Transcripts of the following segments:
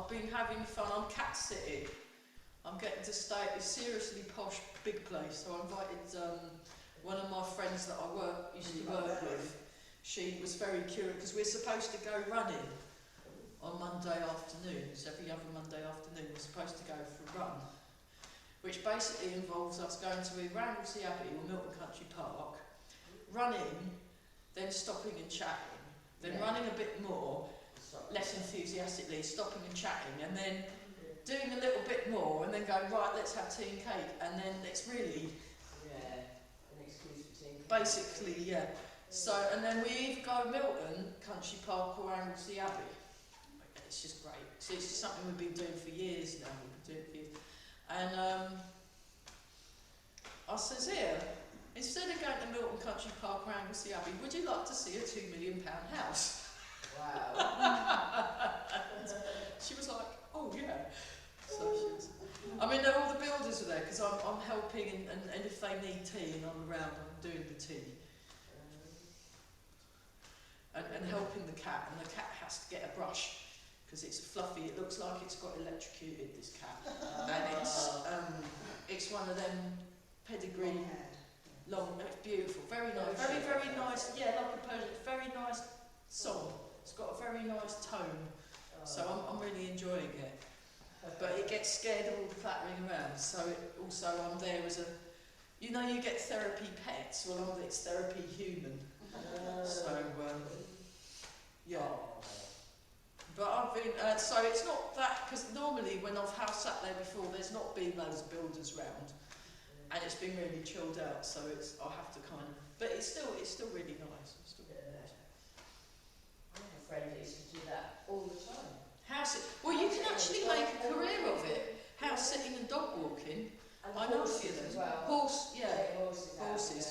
I've been having fun. I'm cat sitting. I'm getting to stay at this seriously posh big place. So I invited one of my friends that I used to work with. She was very curious because we're supposed to go running on Monday afternoons. Every other Monday afternoon we're supposed to go for a run, which basically involves us going to either Anglesey Abbey or Milton Country Park, running, then stopping and chatting, then running a bit more, less enthusiastically, stopping and chatting, and then doing a little bit more, and then going, right, let's have tea and cake, and then it's really... an excuse for tea and cake. Basically, yeah. So, and then we either go Milton Country Park or Anglesey Abbey. It's just great. So it's just something we've been doing for years now. We've been doing it for years. And I says, here, instead of going to Milton Country Park or Anglesey Abbey, would you like to see a £2 million house? Wow. She was like, oh yeah. So she was, I mean, all the builders are there because I'm helping, and if they need tea and I'm around, I'm doing the tea. And helping the cat, and the cat has to get a brush because it's fluffy. It looks like it's got electrocuted, this cat, and it's one of them pedigree long. It's beautiful, very nice, very nice. Yeah, like a Persian, very nice song. It's got a very nice tone, so I'm really enjoying it. But it gets scared of all the clattering around. So also I'm there as a, you know, you get therapy pets. Well, it's therapy human. So yeah. But I've been, so it's not that, because normally when I've house sat there before, there's not been those builders round, and it's been really chilled out. So it's, I have to kind of, but it's still really nice. It's still really nice. I have a friend that used to do that all the time. Well, you can actually make a career of it. House sitting and dog walking. And I know a few of them. well. Horses.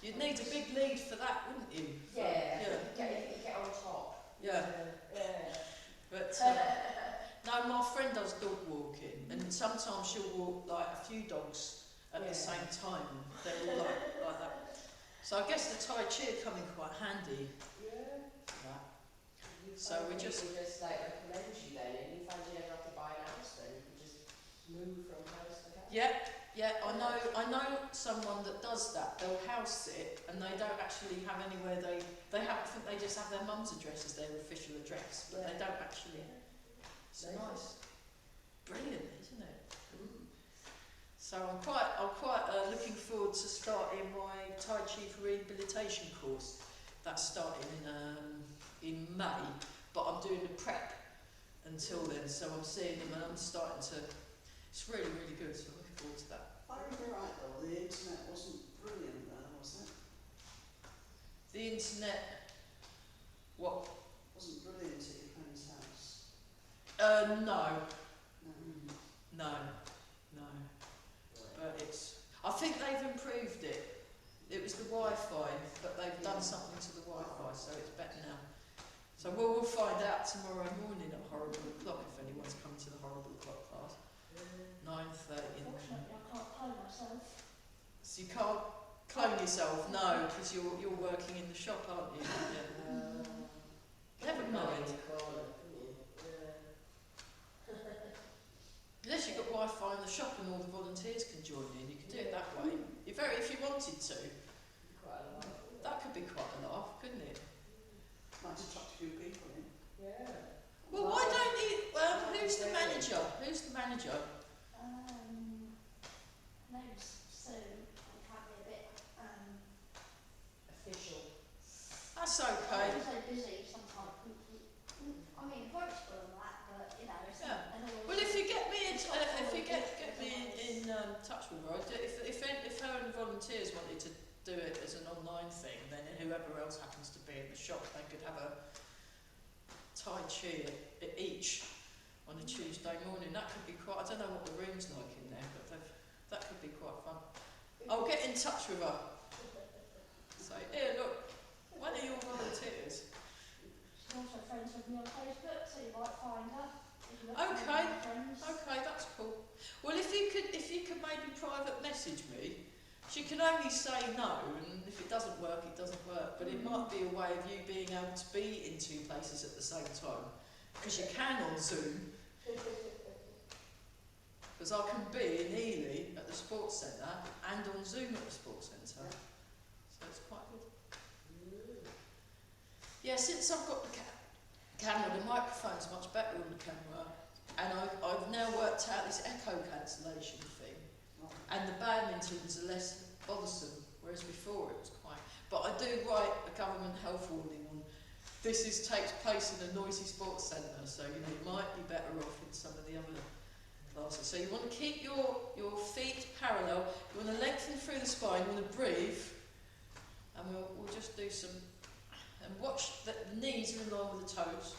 You'd need a big lead for that, wouldn't you? Yeah. Get on top. Yeah. But no, my friend does dog walking, and sometimes she'll walk like a few dogs at the same time. They're all like that. So I guess the Tai Chi come in quite handy. Yeah. For that. So we just like recommend you then, and you find you never have to buy an house then, you can just move from house to house. Yeah, I know someone that does that. They'll house sit, and they don't actually have anywhere they have. I think they just have their mum's address as their official address, but they don't actually. It's nice, brilliant, isn't it? So I'm quite looking forward to starting my Tai Chi for rehabilitation course. That's starting in May, but I'm doing the prep until then. So I'm seeing them, and I'm starting to. It's really, really good. So I'm looking forward to that. If I remember right though, the internet wasn't brilliant then, was it? The internet, what? Wasn't brilliant at your friend's house? No. No. But I think they've improved it. It was the Wi-Fi, but they've done something to the Wi-Fi, so it's better now. So we'll find out tomorrow morning at Horrible O'Clock if anyone's coming to the Horrible O'Clock class. 9:30 in the morning. I can't clone myself. So you can't clone yourself, no, because you're working in the shop, aren't you? Yeah. Never mind. Unless you've got Wi-Fi in the shop and all the volunteers can join in, you can do it that way. If you wanted to, that could be quite a laugh, couldn't it? Might attract a few people in. Yeah. Well, why don't you? Who's the manager? Who's the manager? Name's Sue. I can't be a bit Official. That's okay. I'm so busy sometimes. I mean, approachable and that, but you know. It's Yeah. not, Well, if you get me in touch with her, if her and the volunteers wanted to do it as an online thing, then whoever else happens to be in the shop, they could have a Tai Chi at each on a Tuesday morning. That could be quite. I don't know what the room's like in there, but that could be quite fun. I'll get in touch with her. Say, here, look, one of your volunteers. she's also friends with me on Facebook, so you might find her. Okay, that's cool. Well, if you could maybe private message me. She can only say no, and if it doesn't work, it doesn't work. But it might be a way of you being able to be in two places at the same time. because you can on Zoom. Because I can be in Ely at the sports centre and on Zoom at the sports centre. So it's quite good. Yeah, since I've got the camera, the microphone's much better on the camera. And I've now worked out this echo cancellation thing. And the badmintons are less bothersome, whereas before it was quite... But I do write a government health warning on this takes place in a noisy sports centre, so you know, you might be better off in some of the other classes. So you want to keep your feet parallel, you want to lengthen through the spine, you want to breathe, and we'll just do some, and watch that the knees are in line with the toes,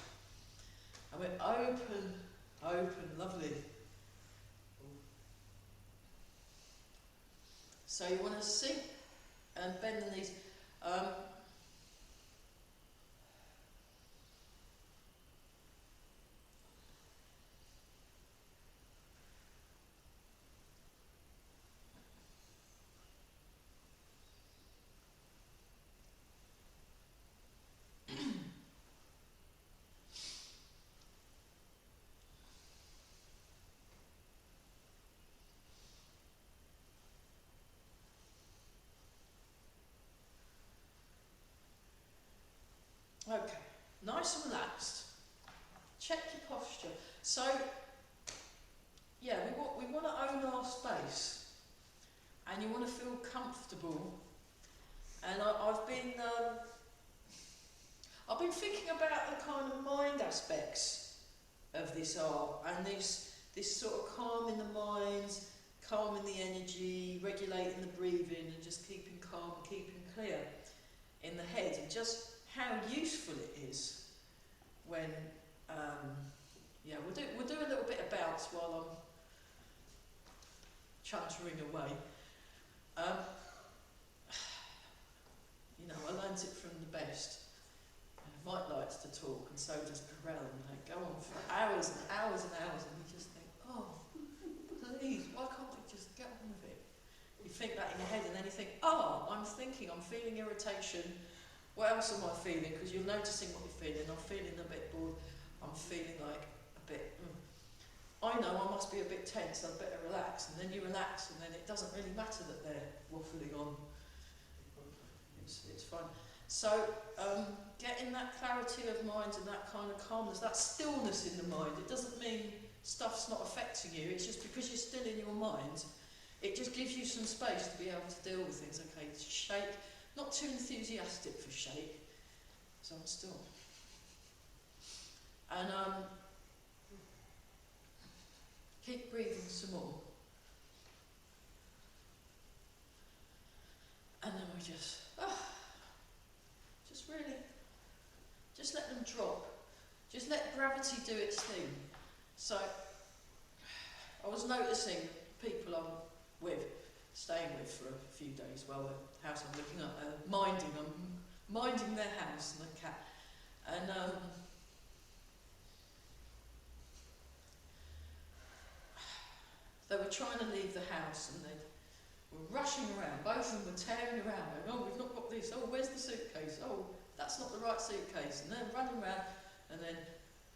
and we're open, lovely. So you want to sink and bend the knees. Okay, nice and relaxed. Check your posture. So, yeah, we want to own our space, and you want to feel comfortable. And I've been thinking about the kind of mind aspects of this art, and this sort of calm in the mind, calm in the energy, regulating the breathing, and just keeping calm, keeping clear in the head, and just how useful it is when, yeah, we'll do a little bit of bounce while I'm chuntering away. You know, I learnt it from the best. Mike likes to talk, and so does Corel, and they go on for hours and hours and hours, and you just think, oh, please, why can't we just get on with it? You think that in your head, and then you think, oh, I'm feeling irritation. What else am I feeling? Because you're noticing what you're feeling. I'm feeling a bit bored. I'm feeling like a bit... I know I must be a bit tense. I'd better relax. And then you relax, and then it doesn't really matter that they're waffling on. It's fun. So, getting that clarity of mind and that kind of calmness, that stillness in the mind, it doesn't mean stuff's not affecting you. It's just because you're still in your mind, it just gives you some space to be able to deal with things. Okay, shake. Not too enthusiastic for shake, so I'm still. And keep breathing some more. And then we just really, just let them drop. Just let gravity do its thing. So, I was noticing people I'm staying with for a few days while the house I'm looking at, minding their house and the cat. And they were trying to leave the house, and they were rushing around. Both of them were tearing around, going, oh, we've not got this, oh, where's the suitcase? Oh, that's not the right suitcase. And they're running around, and then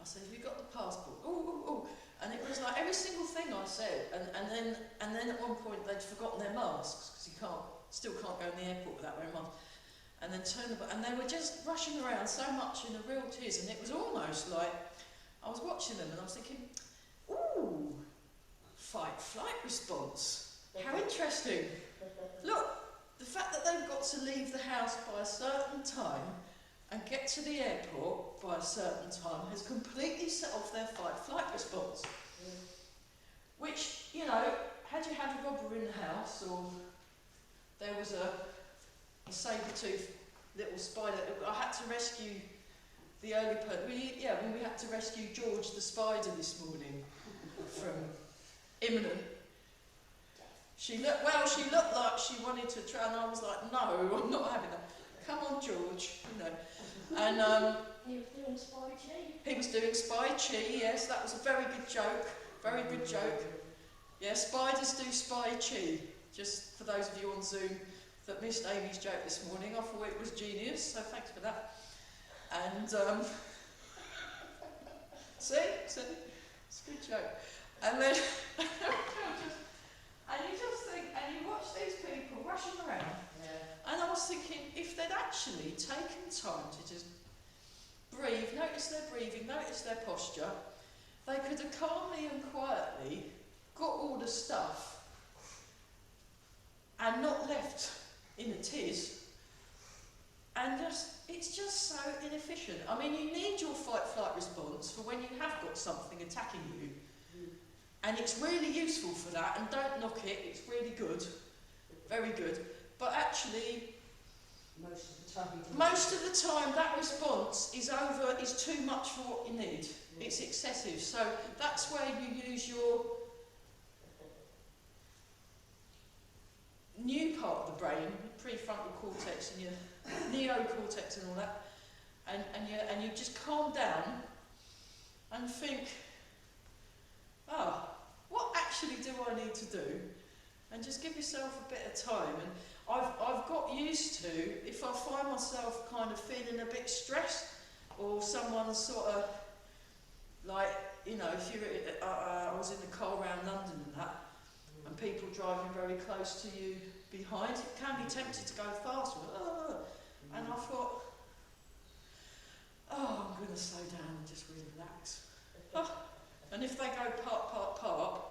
I said, have you got the passport? Oh. And it was like every single thing I said, and then at one point they'd forgotten their masks, because you still can't go in the airport without wearing a mask. And then and they were just rushing around so much in a real tears, and it was almost like I was watching them and I was thinking, ooh, fight-flight response. How interesting. Look, the fact that they've got to leave the house by a certain time and get to the airport by a certain time has completely set off their fight-flight response. Which, you know, had you had a robber in the house, or there was a saber-toothed little spider, I had to rescue the early person. When we had to rescue George the spider this morning from imminent. She looked like she wanted to try, and I was like, no, I'm not having that. Come on, George, you know. And he was doing spy chi. He was doing spy chi, yes, that was a very good joke. Very good joke. Yeah, spiders do spy chi. Just for those of you on Zoom that missed Amy's joke this morning, I thought it was genius, so thanks for that. And See? It's a good joke. And then, and you just think, and you watch these people rushing around. Yeah. And I was thinking, if they'd actually taken time to just breathe, notice their breathing, notice their posture, they could have calmly and quietly got all the stuff and not left in a tiz. And it's just so inefficient. I mean, you need your fight-flight response for when you have got something attacking you. And it's really useful for that, and don't knock it, it's really good. Very good. But actually, most of the time that response is too much for what you need. It's excessive. So that's where you use your new part of the brain, prefrontal cortex and your neocortex and all that, and you just calm down and think, what actually do I need to do? And just give yourself a bit of time. And I've got used to, if I find myself kind of feeling a bit stressed, or someone's sort of like, you know, if you're I was in the car around London and that, and people driving very close to you behind, it can be tempted to go fast. And I thought, I'm going to slow down and just relax. And if they go park,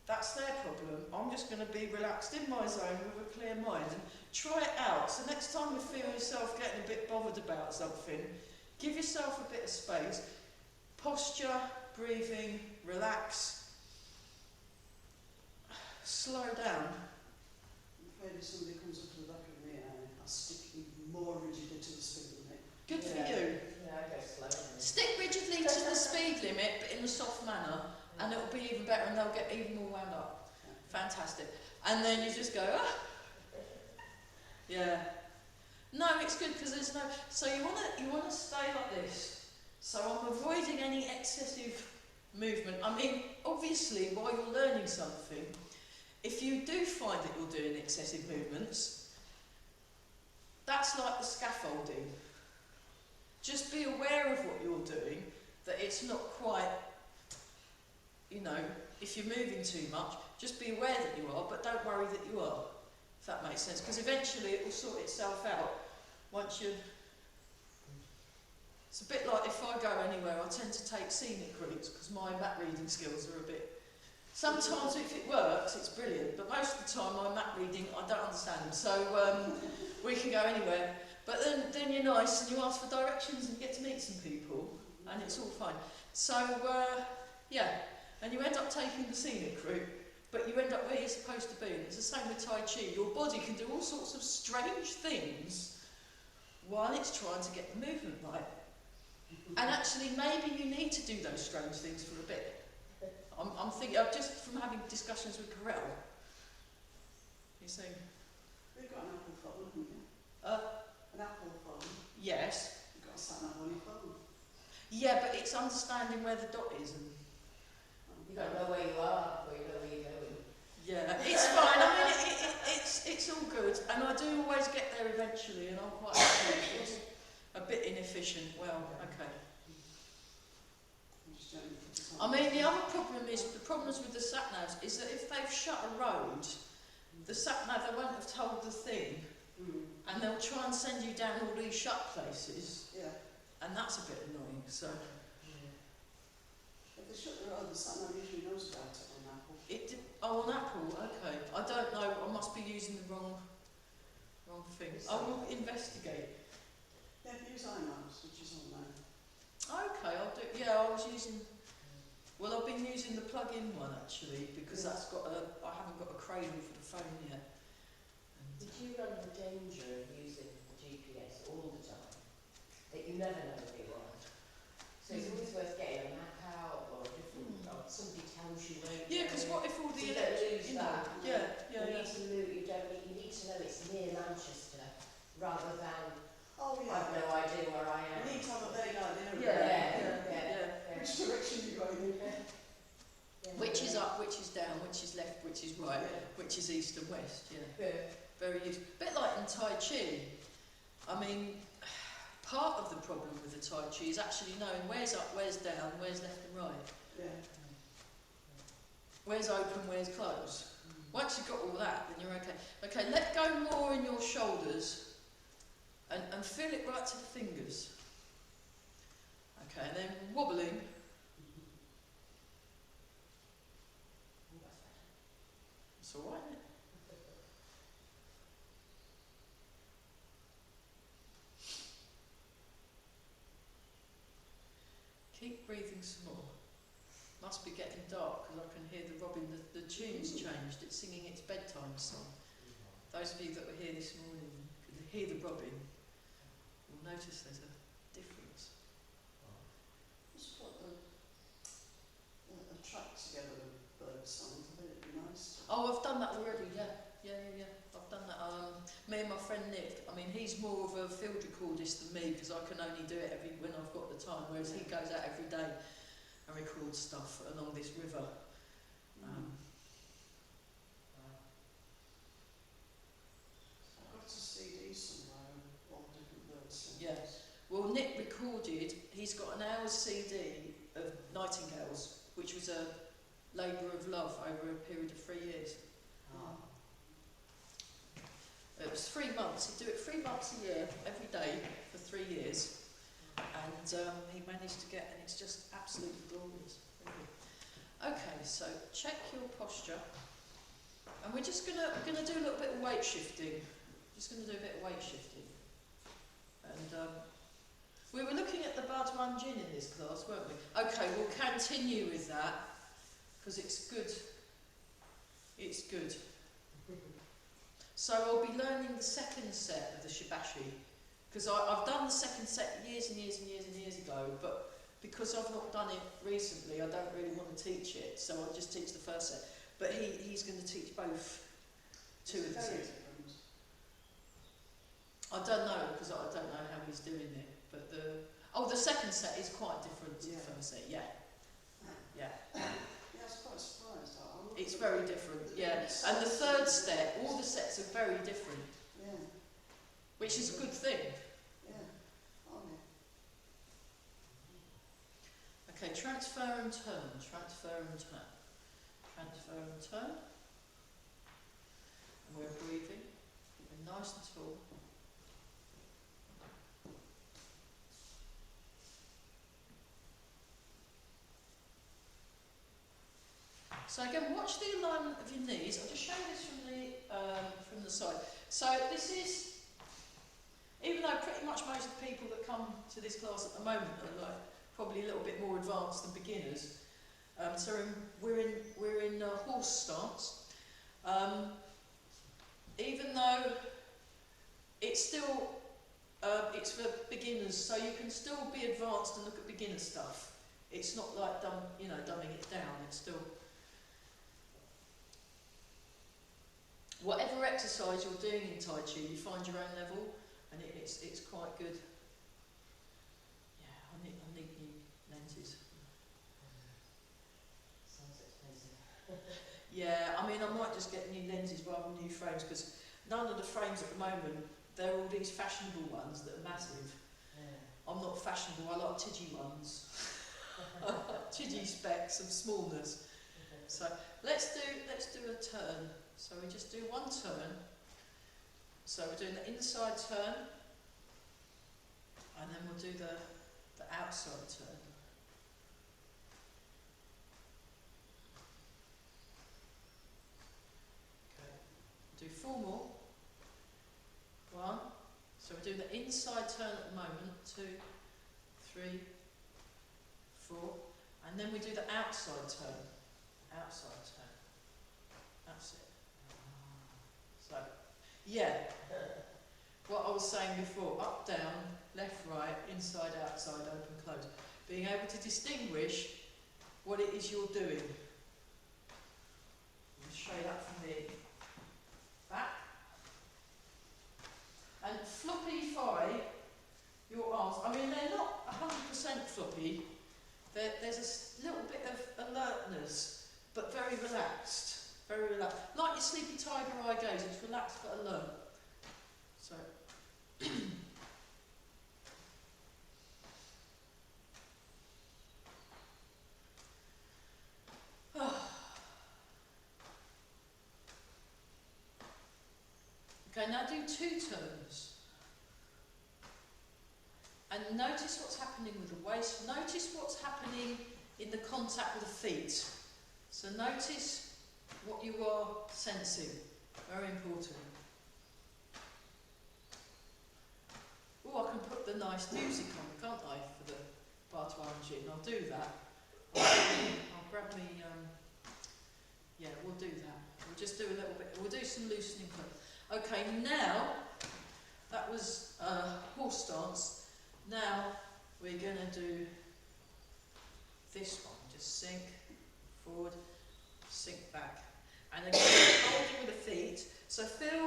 that's their problem. I'm just going to be relaxed in my zone with a clear mind and try it out. So next time you feel yourself getting a bit bothered about something, give yourself a bit of space, posture, breathing, relax, slow down. I'm afraid if somebody comes up to the back of me, I'll stick even more rigidly to the speed limit. Good for you. Yeah, I go slow. Stick rigidly to the speed limit, but in a soft manner, and it'll be even better, and they'll get even more wound up. Fantastic. And then you just go, yeah. No, it's good because there's no. So you wanna stay like this. So I'm avoiding any excessive movement. I mean, obviously, while you're learning something, if you do find that you're doing excessive movements, that's like the scaffolding. Just be aware of what you're doing, that it's not quite, you know, if you're moving too much, just be aware that you are, but don't worry that you are, if that makes sense, because eventually it will sort itself out once you... It's a bit like if I go anywhere, I tend to take scenic routes, because my map reading skills are a bit... Sometimes if it works, it's brilliant, but most of the time my map reading, I don't understand them, so we can go anywhere. But then you're nice and you ask for directions and you get to meet some people, and it's all fine. So, yeah, and you end up taking the scenic route, but you end up where you're supposed to be. And it's the same with Tai Chi. Your body can do all sorts of strange things while it's trying to get the movement right. And actually, maybe you need to do those strange things for a bit. I'm thinking, just from having discussions with Carell, you see. We've got an Apple phone, haven't we? An Apple phone. Yes. You've got a sat nav on your phone. Yeah, but it's understanding where the dot is. And You don't know where you are, or you know where you're going. yeah, it's fine. I mean, it's all good, and I do always get there eventually, and I'm quite happy. It's a bit inefficient. Well, okay. I'm just joking. I mean, the other problem is, the problems with the sat-navs is that if they've shut a road, the sat-nav, they won't have told the thing, and they'll try and send you down all these shut places, Yeah. and that's a bit annoying, so... If they shut the road, the sat nav usually knows about it on Apple. On Apple, okay. I don't know, I must be using the wrong thing. I will investigate. Yeah, if you use iMaps, which is on there. Okay, I'll do. Yeah, I was using. Well, I've been using the plug-in one actually because that's got a. I haven't got a cradle for the phone yet. Did you run the danger of using the GPS all the time? That you never know where you are. So it's always worth getting a map out or a different. Or somebody tells you where. Yeah, because what if all the you don't lose you know, that. Yeah. You need to move. You need to know it's near Manchester rather than. Oh, yeah. I've no idea where I am. You need to have a vague idea of Yeah. which direction you're going in. Which is up, which is down, which is left, which is right, which is east and west. Yeah. Very useful. A bit like in Tai Chi. I mean, part of the problem with the Tai Chi is actually knowing where's up, where's down, where's left and right, Yeah. where's open, where's closed. Once you've got all that, then you're okay. Okay, let go more in your shoulders and feel it right to the fingers. Okay, and then wobbling. It's all right, isn't it? Keep breathing some more. Must be getting dark because I can hear the robin. The tune's changed. It's singing its bedtime song. Those of you that were here this morning could hear the robin. You'll notice there's a difference. Just put a track together of bird songs. I think it'd be nice. Oh, I've done that already. Yeah. I've done that. Me and my friend Nick. I mean, he's more of a field recordist than me because I can only do it when I've got the time. Whereas he goes out every day and records stuff along this river. I've got a CD somewhere of all different bird songs. Yeah. Well, Nick recorded. He's got an hour's CD of nightingales, which was a labour of love over a period of 3 years. Oh. It was 3 months. He'd do it 3 months a year, every day, for 3 years. And he managed to get, and it's just absolutely glorious. Okay, so check your posture. And we're just gonna do a little bit of weight shifting. Just gonna do a bit of weight shifting. And we were looking at the Bhagwan Jin in this class, weren't we? Okay, we'll continue with that, because it's good. It's good. So I'll be learning the second set of the Shibashi, because I've done the second set years and years and years and years ago, but because I've not done it recently, I don't really want to teach it, so I'll just teach the first set. But he's going to teach both two of the sets. I don't know, because I don't know how he's doing it, but the second set is quite different to the first set, yeah. Yeah, I was quite surprised. It's very different, yeah. And the third set, all the sets are very different. Yeah. Which is a good thing. Yeah. Oh, yeah. Okay, transfer and turn, transfer and turn. Transfer and turn. And we're breathing. Keeping nice and tall. So again, watch the alignment of your knees. I'll just show you this from the side. So this is, even though pretty much most of the people that come to this class at the moment are like probably a little bit more advanced than beginners. So we're in horse stance. Even though it's still it's for beginners, so you can still be advanced and look at beginner stuff. It's not like dumbing it down. It's still whatever exercise you're doing in Tai Chi, you find your own level, and it's quite good. Yeah, I need new lenses. Sounds expensive. Yeah, I mean, I might just get new lenses rather than new frames, because none of the frames at the moment, they're all these fashionable ones that are massive. Yeah. I'm not fashionable, I like tidgy ones. Tidgy specs of smallness. So let's do a turn. So we just do one turn. So we're doing the inside turn, and then we'll do the outside turn. Okay. Do 4 more. 1. So we're doing the inside turn at the moment. 2, 3, 4, and then we do the outside turn. Outside turn. That's it. So, yeah. What I was saying before, up, down, left, right, inside, outside, open, close. Being able to distinguish what it is you're doing. I'll show you that from the back. And floppify your arms. I mean, they're not 100% floppy. There's a little bit of alertness, but very relaxed. Very relaxed. Like your sleepy tiger eye gaze, it's relaxed but alert. So, Okay, now do 2 turns. And notice what's happening with the waist. Notice what's happening in the contact with the feet. So notice what you are sensing. Very important. Oh, I can put the nice music on, can't I, for the Bartois and I'll do that. I'll grab me, yeah, we'll do that. We'll just do a little bit, we'll do some loosening first. Okay, now, that was horse stance. Now, we're going to do this one. Just sink forward, sink back. And again, holding with the feet. So feel,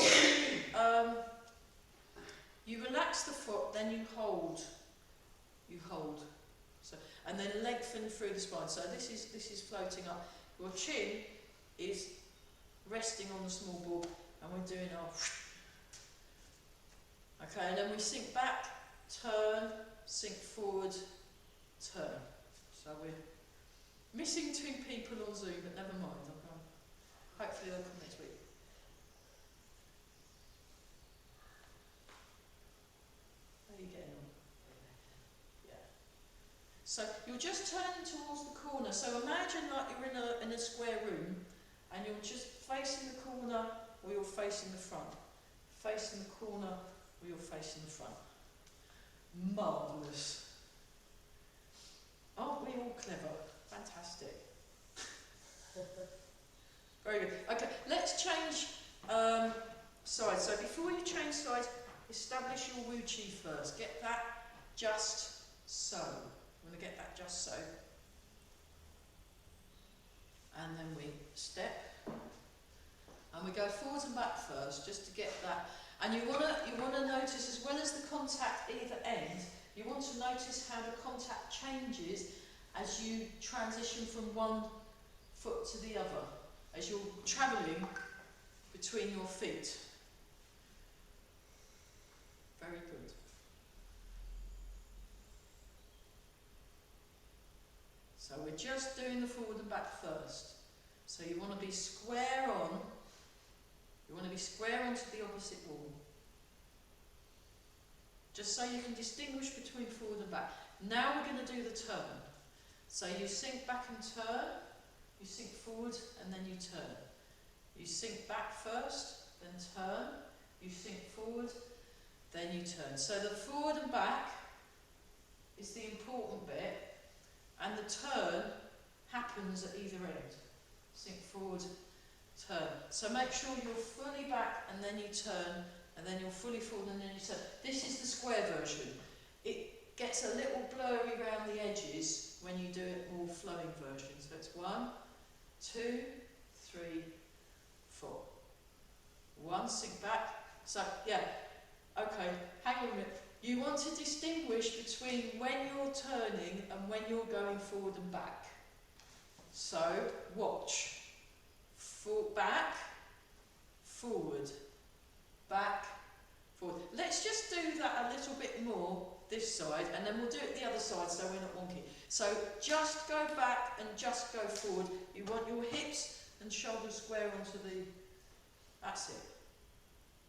you relax the foot, then you hold. You hold. So, and then lengthen through the spine. So this is floating up. Your chin is resting on the small ball, and we're doing our. Okay, and then we sink back, turn, sink forward, turn. So we're missing 2 people on Zoom, but never mind. Hopefully they'll come next week. How are you getting on? Yeah. So you're just turning towards the corner. So imagine like you're in a square room, and you're just facing the corner, or you're facing the front. Facing the corner, or you're facing the front. Marvellous. Aren't we all clever? Fantastic. Very good. Okay, let's change sides. So before you change sides, establish your Wu Chi first. Get that just so. I'm going to get that just so. And then we step. And we go forwards and back first, just to get that. And you want to notice, as well as the contact either end, you want to notice how the contact changes as you transition from one foot to the other, as you're travelling between your feet. Very good. So we're just doing the forward and back first. So you want to be square on. You want to be square onto the opposite wall. Just so you can distinguish between forward and back. Now we're going to do the turn. So you sink back and turn. You sink forward and then you turn. You sink back first, then turn. You sink forward, then you turn. So the forward and back is the important bit, and the turn happens at either end. Sink forward, turn. So make sure you're fully back and then you turn, and then you're fully forward and then you turn. This is the square version. It gets a little blurry around the edges when you do it more flowing version. So it's 1, 2, 3, 4. 1, sink back. So, yeah, okay, hang on a minute. You want to distinguish between when you're turning and when you're going forward and back. So, watch. Back, forward, back, forward. Let's just do that a little bit more this side, and then we'll do it the other side so we're not wonky. So just go back and just go forward. You want your hips and shoulders square onto the, that's it,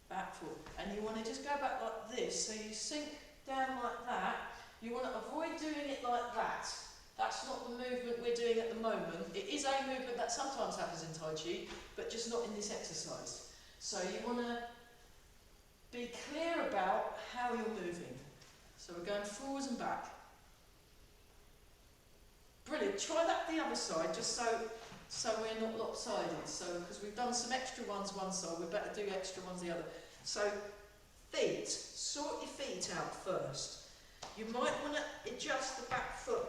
back, forward. And you want to just go back like this, so you sink down like that. You want to avoid doing it like that. That's not the movement we're doing at the moment. It is a movement that sometimes happens in Tai Chi, but just not in this exercise. So you want to be clear about how you're moving. So we're going forwards and back. Brilliant. Try that the other side, just so we're not lopsided. So, because we've done some extra ones one side, we better do extra ones the other. So, feet. Sort your feet out first. You might want to adjust the back foot.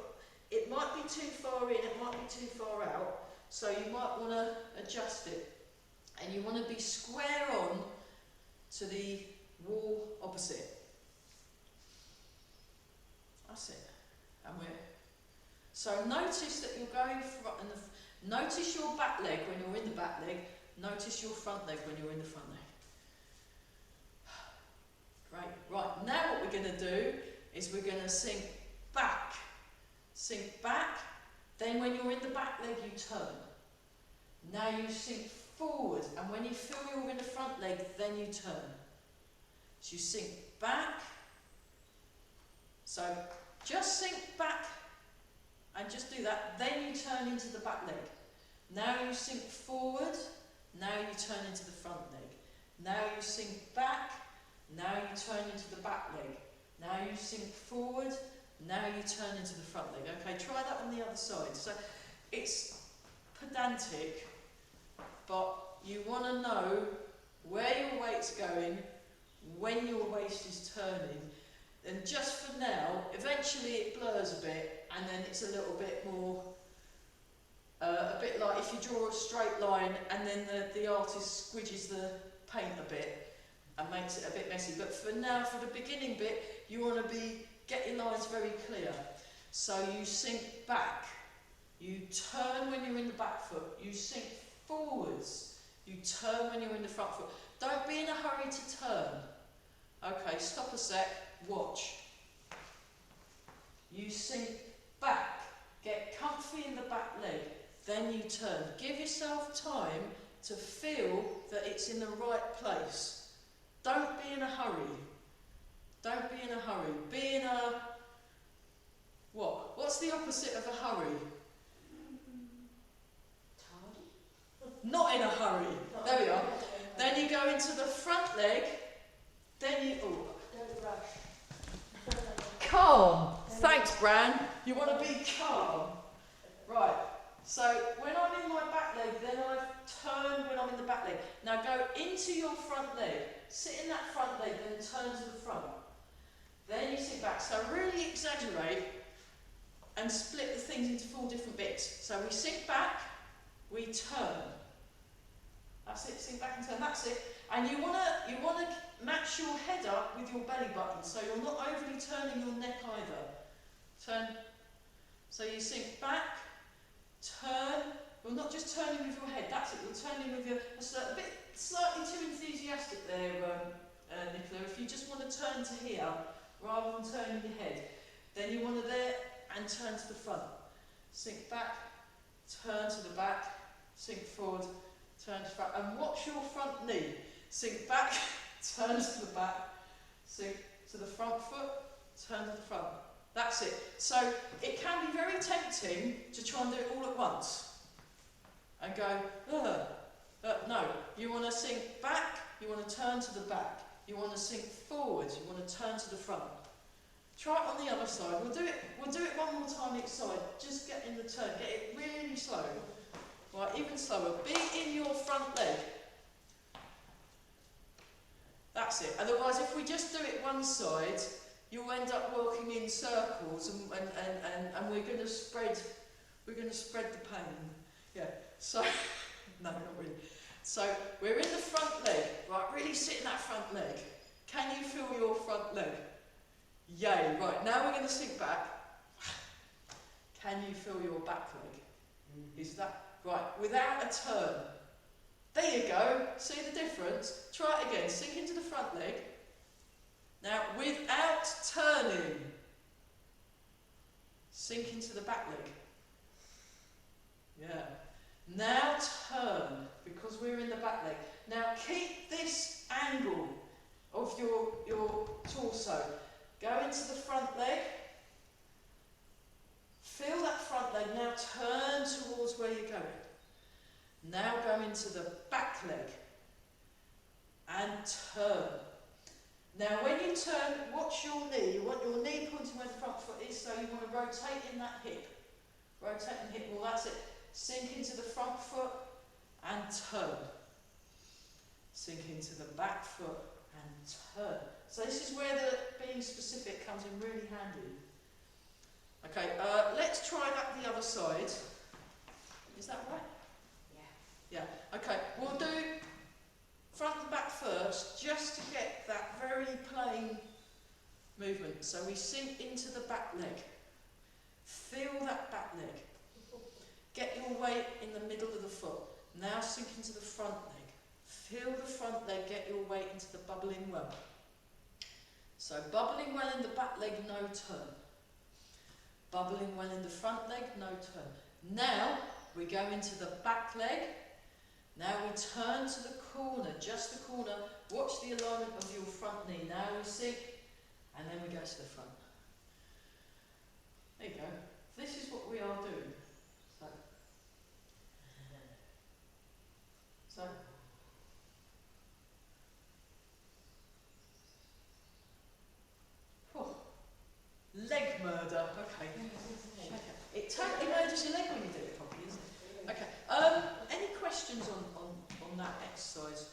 It might be too far in, it might be too far out, so you might want to adjust it. And you want to be square on to the wall opposite. That's it. And so notice that you're going front, and notice your back leg when you're in the back leg, notice your front leg when you're in the front leg. Great. Right, now what we're going to do is we're going to sink back. Sink back, then when you're in the back leg you turn. Now you sink forward, and when you feel you're in the front leg, then you turn. So you sink back. So just sink back and just do that. Then you turn into the back leg. Now you sink forward. Now you turn into the front leg. Now you sink back. Now you turn into the back leg. Now you sink forward. Now you turn into the front leg. Okay, try that on the other side. So it's pedantic, but you want to know where your weight's going, when your waist is turning, and just for now, eventually it blurs a bit, and then it's a little bit more, a bit like if you draw a straight line and then the artist squidges the paint a bit and makes it a bit messy. But for now, for the beginning bit, you want to get your lines very clear. So you sink back, you turn when you're in the back foot, you sink forwards, you turn when you're in the front foot. Don't be in a hurry to turn. Okay, stop a sec, watch. You sink back, get comfy in the back leg, then you turn. Give yourself time to feel that it's in the right place. Don't be in a hurry. Don't be in a hurry. Be in a... What? What's the opposite of a hurry? Not in a hurry. There we are. Then you go into the front leg. Then you... Oh. Don't rush. Calm. Thanks, Bran. You want to be calm. Right. So when I'm in my back leg, then I turn when I'm in the back leg. Now go into your front leg. Sit in that front leg, then turn to the front. Then you sit back. So really exaggerate and split the things into 4 different bits. So we sink back, we turn. That's it, sink back and turn, that's it. And you wanna match your head up with your belly button, so you're not overly turning your neck either. Turn. So you sink back, turn. You're not just turning with your head, that's it, you're turning with your... That's a bit slightly too enthusiastic there, Nicola. If you just want to turn to here, rather than turning your head, then you want to there and turn to the front. Sink back, turn to the back, sink forward, turn to the front. And watch your front knee. Sink back, turn to the back, sink to the front foot, turn to the front. That's it. So it can be very tempting to try and do it all at once. And go, no. You want to sink back, you want to turn to the back. You want to sink forward, you want to turn to the front. Try it on the other side. We'll do it one more time each side. Just get in the turn. Get it really slow. Right, even slower. Be in your front leg. That's it. Otherwise, if we just do it one side, you'll end up walking in circles, and we're going to spread the pain. Yeah. So, no, not really. So we're in the front leg. Right, really sit in that front leg. Can you feel your front leg? Yay. Right, now we're going to sink back. Can you feel your back leg? Is that right? Without a turn. There you go. See the difference? Try it again. Sink into the front leg. Now, without turning. Sink into the back leg. Yeah. Now turn, because we're in the back leg. Now keep this angle of your torso. Go into the front leg. Feel that front leg. Now turn towards where you're going. Now go into the back leg. And turn. Now when you turn, watch your knee. You want your knee pointing where the front foot is, so you want to rotate in that hip. Rotate in the hip. Well, that's it. Sink into the front foot and turn. Sink into the back foot and turn. So this is where the being specific comes in really handy. Okay, let's try that the other side. Is that right? Yeah. Yeah. Okay, we'll do front and back first, just to get that very plain movement. So we sink into the back leg. Feel that back leg. Get your weight in the middle of the foot. Now sink into the front leg. Feel the front leg, get your weight into the bubbling well. So bubbling well in the back leg, no turn. Bubbling well in the front leg, no turn. Now we go into the back leg. Now we turn to the corner, just the corner. Watch the alignment of your front knee. Now we sink, and then we go to the front. There you go. This is what we are doing. So. Oh. Leg murder. Okay. It totally murders your leg when you do it properly, isn't it? Okay. Any questions on that exercise?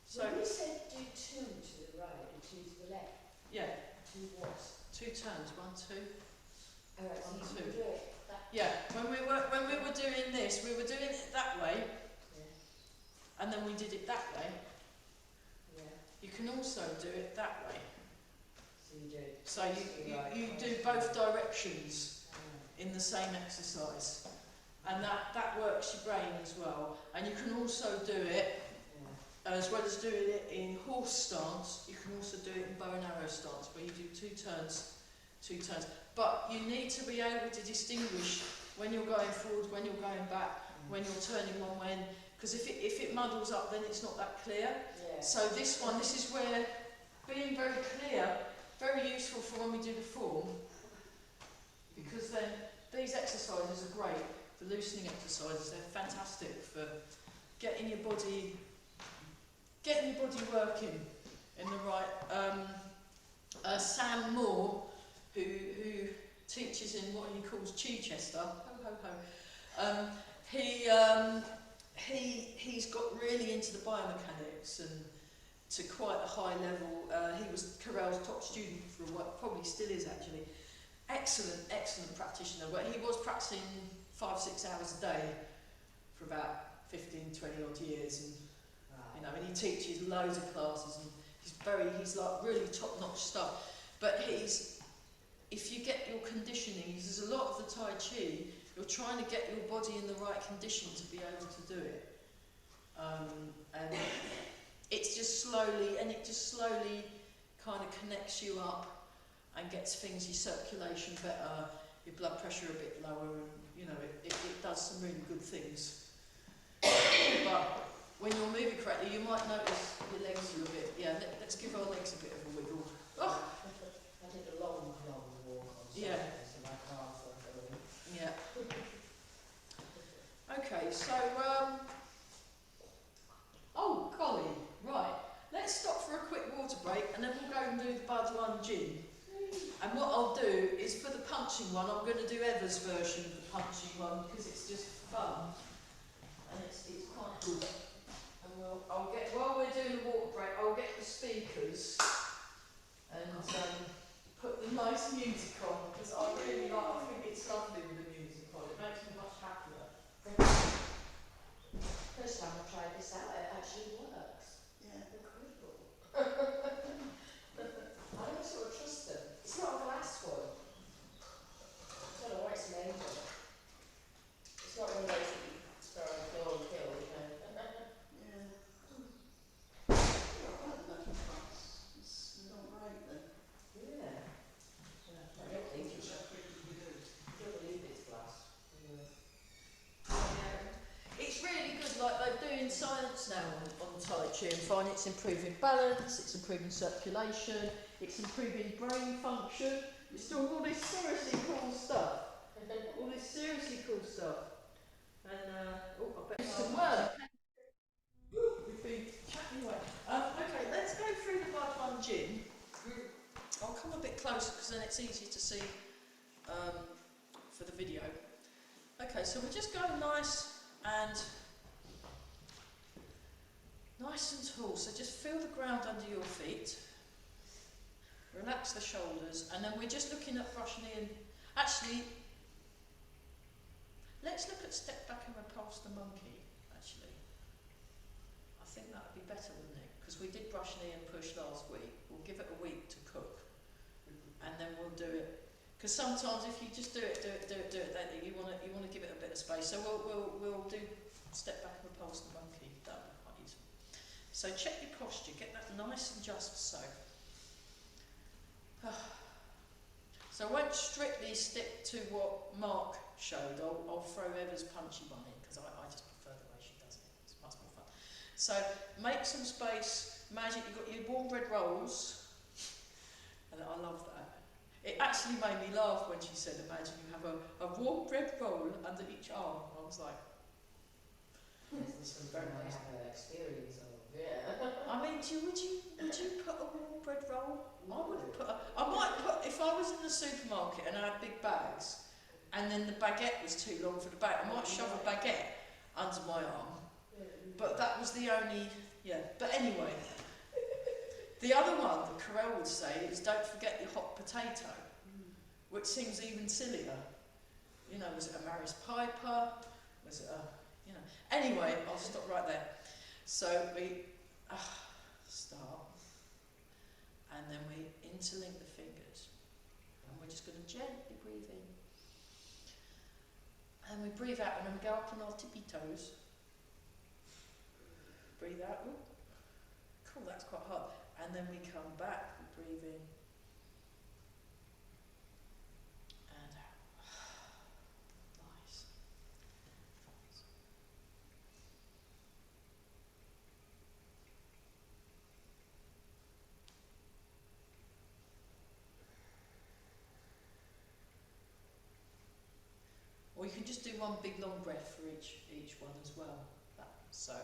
So when you said do 2 to the right and 2 to the left, yeah, 2 what? 2 turns. 1, 2. Alright, so 1, you 2. can do it that Yeah. When we were doing this, we were doing it that way, yeah. and then we did it that way. Yeah. You can also do it that way. So you do it. So you do both directions in the same exercise, and that works your brain as well. And you can also do it, as well as doing it in horse stance, you can also do it in bow and arrow stance, where you do 2 turns, 2 turns. But you need to be able to distinguish when you're going forward, when you're going back, when you're turning one way, because if it muddles up, then it's not that clear. Yeah. So this is where being very clear, very useful for when we do the form, because then these exercises are great, the loosening exercises, they're fantastic for getting your body working in the right. Sam Moore, who teaches in what he calls Chichester, he's got really into the biomechanics and to quite a high level. He was Carell's top student for a while, probably still is actually. Excellent practitioner, but he was practicing 5-6 hours a day for about 15, 20 odd years, and you know, and he teaches loads of classes, and he's like really top-notch stuff. But if you get your conditioning, there's a lot of the Tai Chi, you're trying to get your body in the right condition to be able to do it. And it just slowly kind of connects you up and gets things, your circulation better, your blood pressure a bit lower, and you know, it does some really good things. But when you're moving correctly, you might notice your legs are a bit, let's give our legs a bit of a wiggle. Oh. I did a long walk on Saturday, so my calves are going. Yeah. Okay, so, oh golly, right, let's stop for a quick water break, and then we'll go and do the Bud One Gin. And what I'll do is, for the punching one, I'm going to do Eva's version of the punching one, because it's just fun, and it's quite good. And while we're doing the water break, I'll get the speakers and put the nice music on, because I think it's lovely with the music on. It makes me much happier. First time I tried this out, it actually works. Yeah. Incredible. I don't sort of trust them. It's not a glass one. I don't know what it's made of. It's not one of those that you throw on the floor and kill, you know. Yeah. I like that class. It's not right then. Yeah. I don't think it's I don't believe it's glass. It's really good, like they're doing science now on Tai Chi, and find it's improving balance, it's improving circulation, it's improving brain function, it's doing all this seriously cool stuff. All this seriously cool stuff. And, I bet some work. We've been chatting away. Okay, let's go through the Bud One Gin. I'll come a bit closer because then it's easier to see for the video. Okay, so we're just going nice and tall. So just feel the ground under your feet. Relax the shoulders, and then we're just looking at brush knee and actually let's look at step back and repulse the monkey. Actually, I think that would be better, wouldn't it? Because we did brush knee and push last week. We'll give it a week to cook, and then we'll do it. Because sometimes if you just do it, then you want to give it a bit of space. So we'll do step back and repulse the monkey. That'll be quite useful. So check your posture, get that nice and just so. So I won't strictly stick to what Mark showed. I'll throw Eva's punchy one in because I just prefer the way she does it. It's much more So make some space. Imagine you've got your warm bread rolls, and I love that. It actually made me laugh when she said, imagine you have a warm bread roll under each arm. I was like, This is something I have an experience of, yeah. I mean, would you put a warm bread roll? I wouldn't put I might put, if I was in the supermarket and I had big bags, and then the baguette was too long for the bag, I might shove a baguette under my arm. But that was the only, yeah. But anyway, the other one that Carell would say is don't forget your hot potato, which seems even sillier. You know, was it a Maris Piper? Was it a, you know. Anyway, I'll stop right there. So we start, and then we interlink the fingers, and we're just going to gently breathe in. And we breathe out, and then we go up on our tippy toes. Breathe out. Ooh. Cool, that's quite hard. And then we come back, we breathe in. And out. Nice. Or you can just do one big long breath for each one as well. So you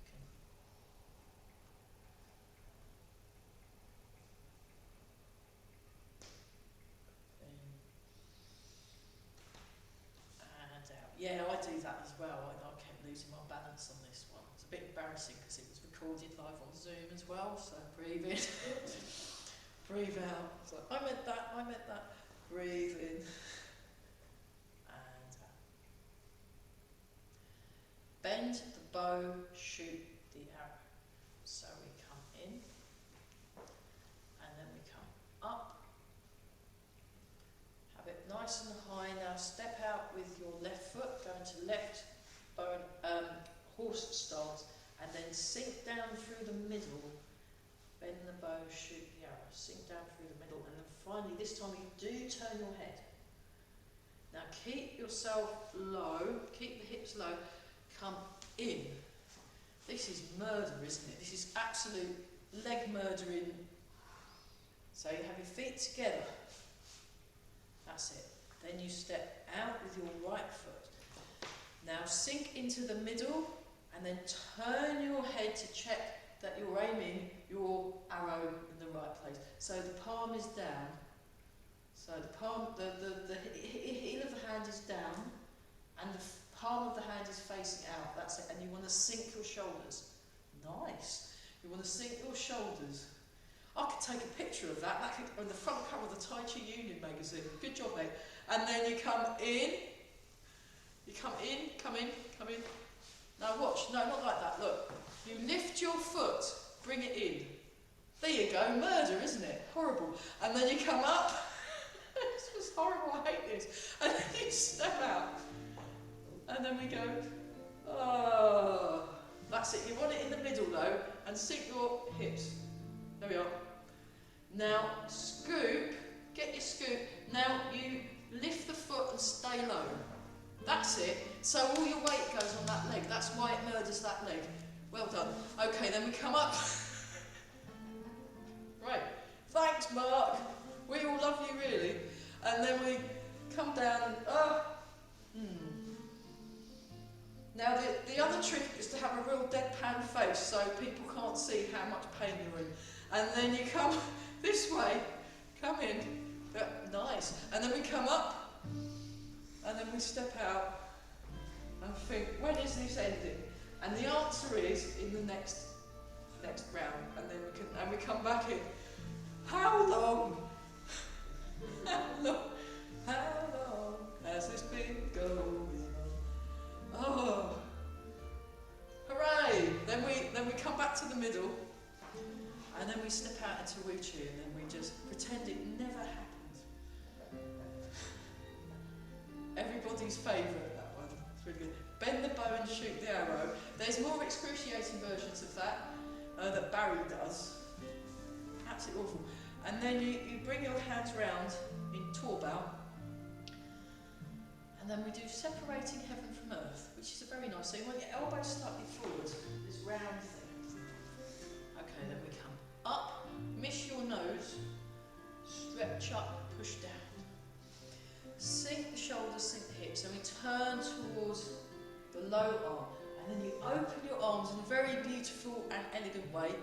can. And out. Yeah, I do that as well. I kept losing my balance on this one. It's a bit embarrassing because it was recorded live on Zoom as well. So breathe in, breathe out. So I meant that. Breathe in. Bend the bow, shoot the arrow. So we come in, and then we come up. Have it nice and high. Now step out with your left foot, going to left bow, horse stance, and then sink down through the middle. Bend the bow, shoot the arrow. Sink down through the middle, and then finally, this time you do turn your head. Now keep yourself low, keep the hips low. Come in. This is murder, isn't it? This is absolute leg murdering. So you have your feet together. That's it. Then you step out with your right foot. Now sink into the middle and then turn your head to check that you're aiming your arrow in the right place. So the palm is down. So the palm, the heel of the hand is down, and the palm of the hand is facing out. That's it. And you want to sink your shoulders. Nice. You want to sink your shoulders. I could take a picture of that. That could on the front cover of the Tai Chi Union magazine. Good job, mate. And then you come in. You come in, come in, come in. Now watch. No, not like that. Look. You lift your foot. Bring it in. There you go. Murder, isn't it? Horrible. And then you come up. This was horrible. I hate this. And then you step out. And then we go, oh, that's it. You want it in the middle though, and sink your hips. There we are. Now scoop, get your scoop. Now you lift the foot and stay low. That's it. So all your weight goes on that leg. That's why it murders that leg. Well done. Okay, then we come up. Right. Thanks, Mark. We all love you really. And then we come down and Now the other trick is to have a real deadpan face so people can't see how much pain you're in. And then you come this way, come in, nice. And then we come up, and then we step out and think, when is this ending? And the answer is in the next round. And then we come back in. How long? How long has this been going on? Oh, hooray! Then we come back to the middle, and then we step out into Wuchi, and then we just pretend it never happened. Everybody's favourite, that one. It's really good. Bend the bow and shoot the arrow. There's more excruciating versions of that that Barry does. Absolutely awful. And then you bring your hands round in Torbao. And then we do separating heaven from earth, which is a very nice. So you want your elbows slightly forward, this round thing. in a very beautiful and elegant way,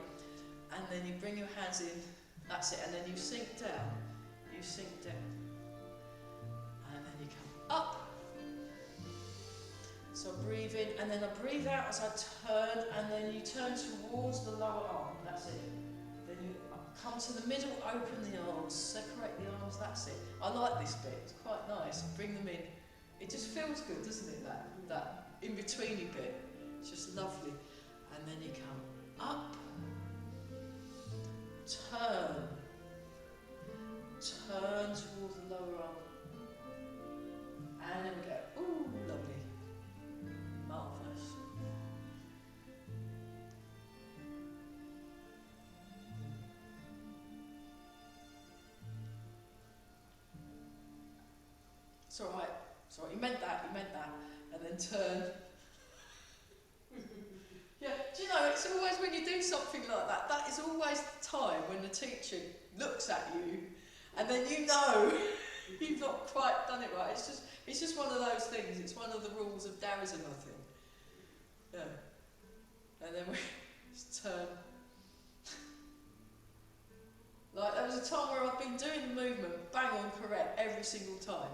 and then you bring your hands in, that's it, and then you sink down, and then you come up. So I breathe in, and then I breathe out as I turn, and then you turn towards the lower arm, that's it. Then you come to the middle, open the arms, separate the arms, that's it. I like this bit, it's quite nice, bring them in. It just feels good, doesn't it, that in-betweeny bit. It's just lovely. And then you come up, turn towards the lower arm. And then we go, ooh, lovely. Marvellous. It's alright. So you meant that, and then turn. Yeah, do you know, it's always when you do something like that, that is always the time when the teacher looks at you, and then you know you've not quite done it right. It's just one of those things. It's one of the rules of Taoism, I think. Yeah. And then we just turn. Like, there was a time where I've been doing the movement bang on correct every single time.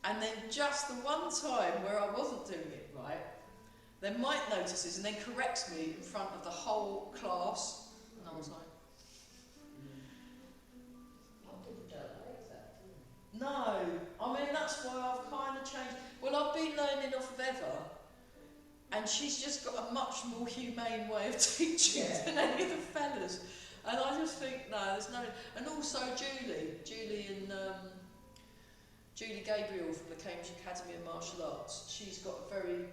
And then just the one time where I wasn't doing it right, then Mike notices and then corrects me in front of the whole class. And I was like, People don't like that, do they? no. I mean, that's why I've kind of changed. Well, I've been learning off of Eva, and she's just got a much more humane way of teaching than any of the fellas. And I just think, no, there's no... And also Julie and... Julie Gabriel from the Cambridge Academy of Martial Arts, she's got a very...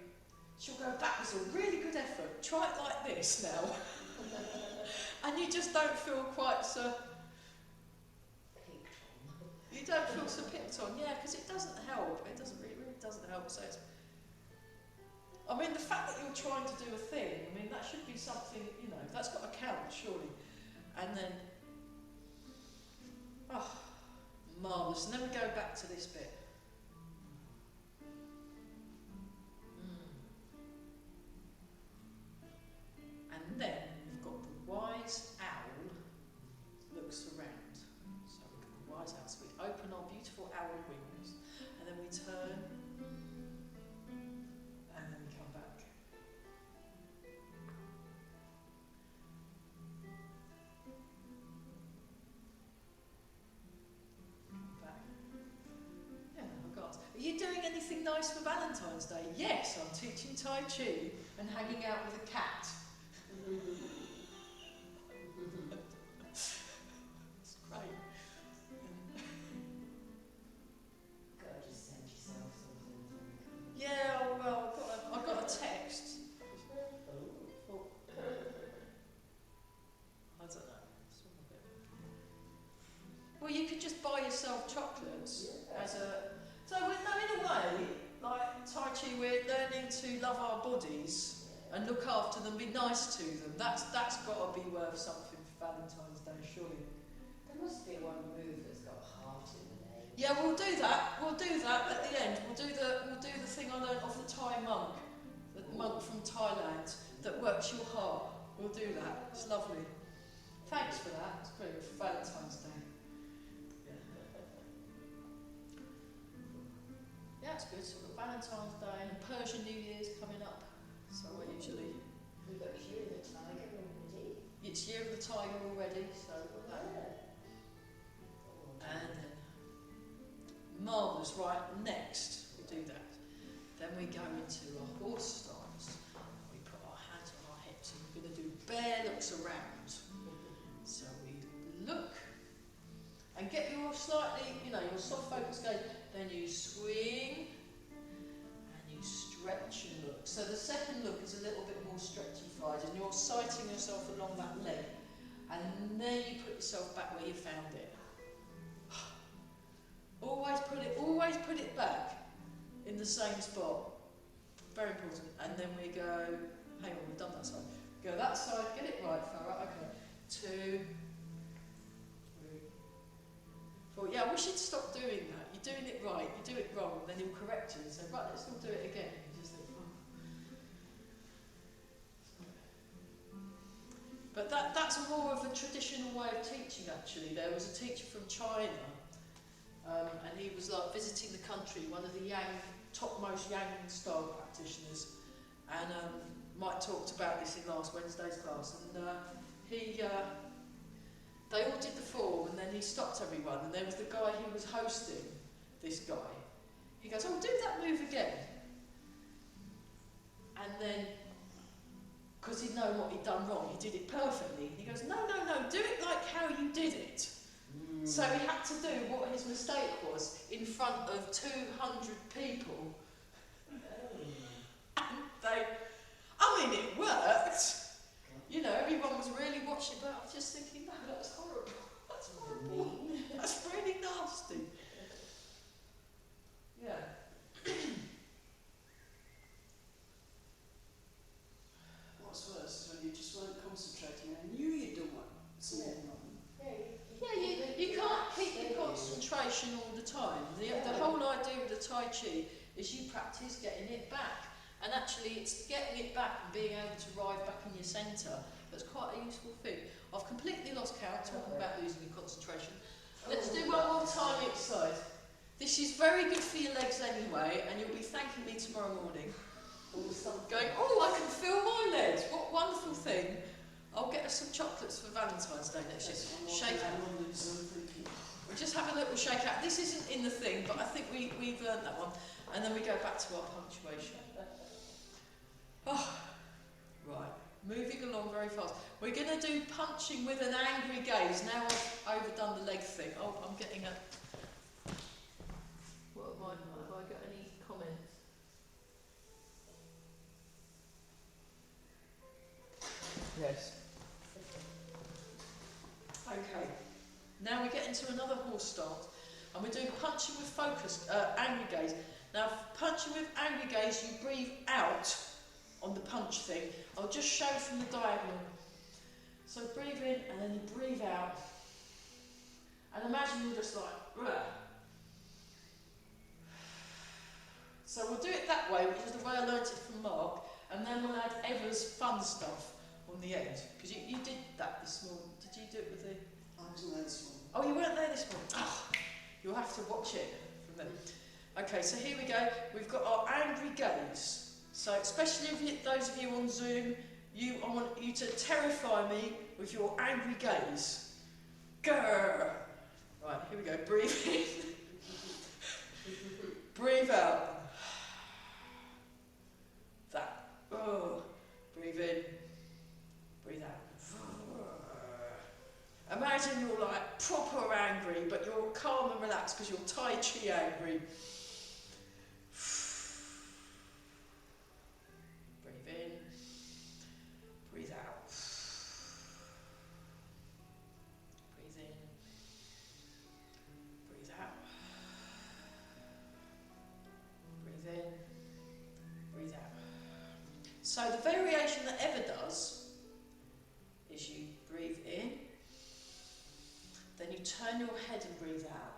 She'll go, that was a really good effort, try it like this now. And you just don't feel quite so... You don't feel so picked on, yeah, because it doesn't help. It really doesn't help. So it's... I mean, the fact that you're trying to do a thing, I mean, that should be something, you know, that's got to count, surely. And then... Oh, marvellous. And then we go back to this bit. And then we've got the wise owl looks around. So we've got the wise owl. So we open our beautiful owl wings, and then we turn, and then we come back. Are you doing anything nice for Valentine's Day? Yes, I'm teaching Tai Chi and hanging out with a cat. It's great. Gotta just send yourself something. Yeah, well, I got a text. Oh. I don't know. Well, you could just buy yourself chocolates as a... So, no, in a way, like Tai Chi, we're learning to love our bodies and look after them, be nice to them. That's got to be worth something for Valentine's Day, surely. There must be one move that's got heart in the name. Yeah, we'll do that. We'll do that at the end. We'll do the thing I learned off the Thai monk, the monk from Thailand that works your heart. We'll do that. It's lovely. Thanks for that. It's brilliant for Valentine's Day. Yeah, it's good. So we've got Valentine's Day and Persian New Year's coming up. So I usually... We've got Year of the Tiger already. It's Year of the Tiger already, so... And then... Marvellous. Right, next we do that. Then we go into our horse stance. We put our hands on our hips and we're going to do bear looks around. So we look and get your slightly, your soft focus going. Then you swing and you stretch and look. So the second look is a little bit more stretchified and you're sighting yourself along that leg. And then you put yourself back where you found it. Always put it back in the same spot. Very important. And then we go, hang on, we've done that side. Go that side, get it right, Farah. Okay. 2, 3, 4. Yeah, I wish you'd stop doing that. You're doing it right, you do it wrong, and then he'll correct you and say, right, let's all do it again. You just think, oh. But that's more of a traditional way of teaching actually. There was a teacher from China and he was like visiting the country, one of the topmost Yang style practitioners, and Mike talked about this in last Wednesday's class, and they all did the form and then he stopped everyone, and there was the guy who was hosting, this guy. He goes, oh, do that move again. And then, because he'd known what he'd done wrong, he did it perfectly. He goes, no, do it like how you did it. So he had to do what his mistake was in front of 200 people. And it worked. You know, everyone was really watching, but I was just thinking, no, that's horrible. That's horrible. That's really nasty. Yeah. What's worse is when you just weren't concentrating and knew you'd done what something wrong. You can't keep your concentration all the time. The whole idea of the Tai Chi is you practice getting it back. And actually it's getting it back and being able to ride back in your centre that's quite a useful thing. I've completely lost count talking about losing your concentration. Let's do one more time each side. This is very good for your legs anyway, and you'll be thanking me tomorrow morning. Going, oh, I can feel my legs. What a wonderful thing. I'll get us some chocolates for Valentine's Day next year. Shake out. We'll just have a little shake out. This isn't in the thing, but I think we've learned that one. And then we go back to our punctuation. Oh, right. Moving along very fast. We're going to do punching with an angry gaze. Now I've overdone the leg thing. Oh, I'm getting a... Have I got any comments? Yes. Okay. Now we get into another horse stance, and we're doing punching with focus, angry gaze. Now, punching with angry gaze, you breathe out on the punch thing. I'll just show from the diagonal. So breathe in, and then you breathe out. And imagine you're just like, Rah. So we'll do it that way, which is the way I learnt it from Mark, and then we'll add Eva's fun stuff on the end. Because you did that this morning. Did you do it with the... I wasn't there this morning. Oh, you weren't there this morning? Oh, you'll have to watch it from then. Okay, so here we go. We've got our angry gaze. So especially if those of you on Zoom, I want you to terrify me with your angry gaze. Grrr. Right, here we go. Breathe in. Breathe out. That. Oh. Breathe in. Breathe out. Imagine you're like proper angry, but you're calm and relaxed because you're Tai Chi angry. Breathe in. Breathe out. Breathe in. Breathe out. Breathe in. Breathe out. So the variation that Eva does is you breathe in, then you turn your head and breathe out,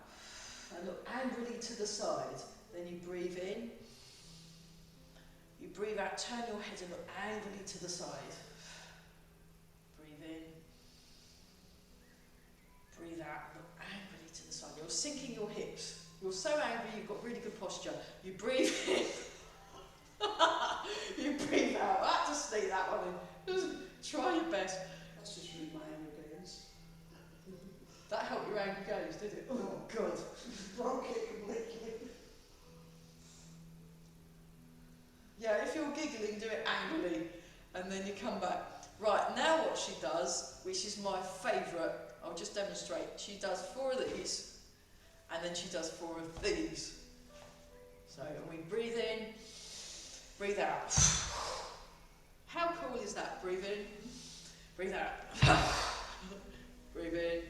and look angrily to the side, then you breathe in, you breathe out, turn your head and look angrily to the side, breathe in, breathe out, look angrily to the side. You're sinking your hips, you're so angry you've got really good posture, you breathe in, you breathe out. I had to sneak that one in, just try your best. That's just read my angry gaze. That helped your angry gaze, did it? Oh, God. Broke it completely. Yeah, if you're giggling, do it angrily, and then you come back. Right, now what she does, which is my favourite, I'll just demonstrate. She does 4 of these, and then she does 4 of these. So, and we breathe in, breathe out. How cool is that? Breathe in, breathe out. Breathe in,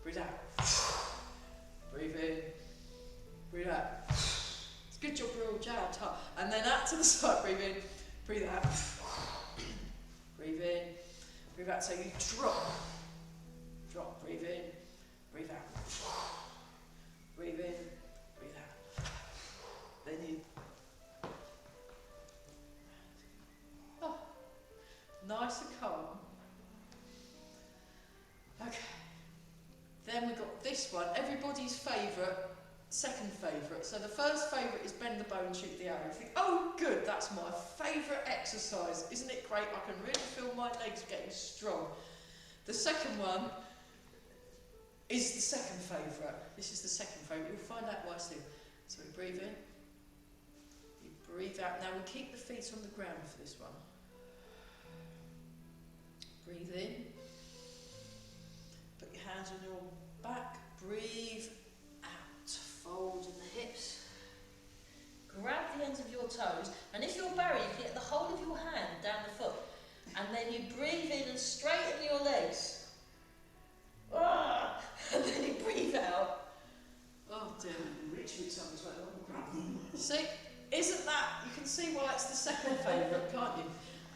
breathe out. Breathe in, breathe out. It's good job we're all jabbed, huh? And then out to the side, breathe in, breathe out. Breathe in, breathe out. So you drop, breathe in, breathe out. Breathe in, breathe out. Then you... Oh, nice and calm. Okay. Then we've got this one, everybody's favourite, second favourite. So the first favourite is bend the bow and shoot the arrow. You think, oh good, that's my favourite exercise. Isn't it great? I can really feel my legs getting strong. The second one is the second favourite. This is the second favourite. You'll find out why soon. So we breathe in. You breathe out. Now we keep the feet on the ground for this one. Breathe in. Put your hands on your back. Breathe out. Fold in the hips. Grab the ends of your toes. And if you're Barry, you can get the whole of your hand down the foot. And then you breathe in and straighten your legs. And then you breathe out. Oh dear. Reaching each other's way. See, isn't that, you can see why it's the second favourite, can't you?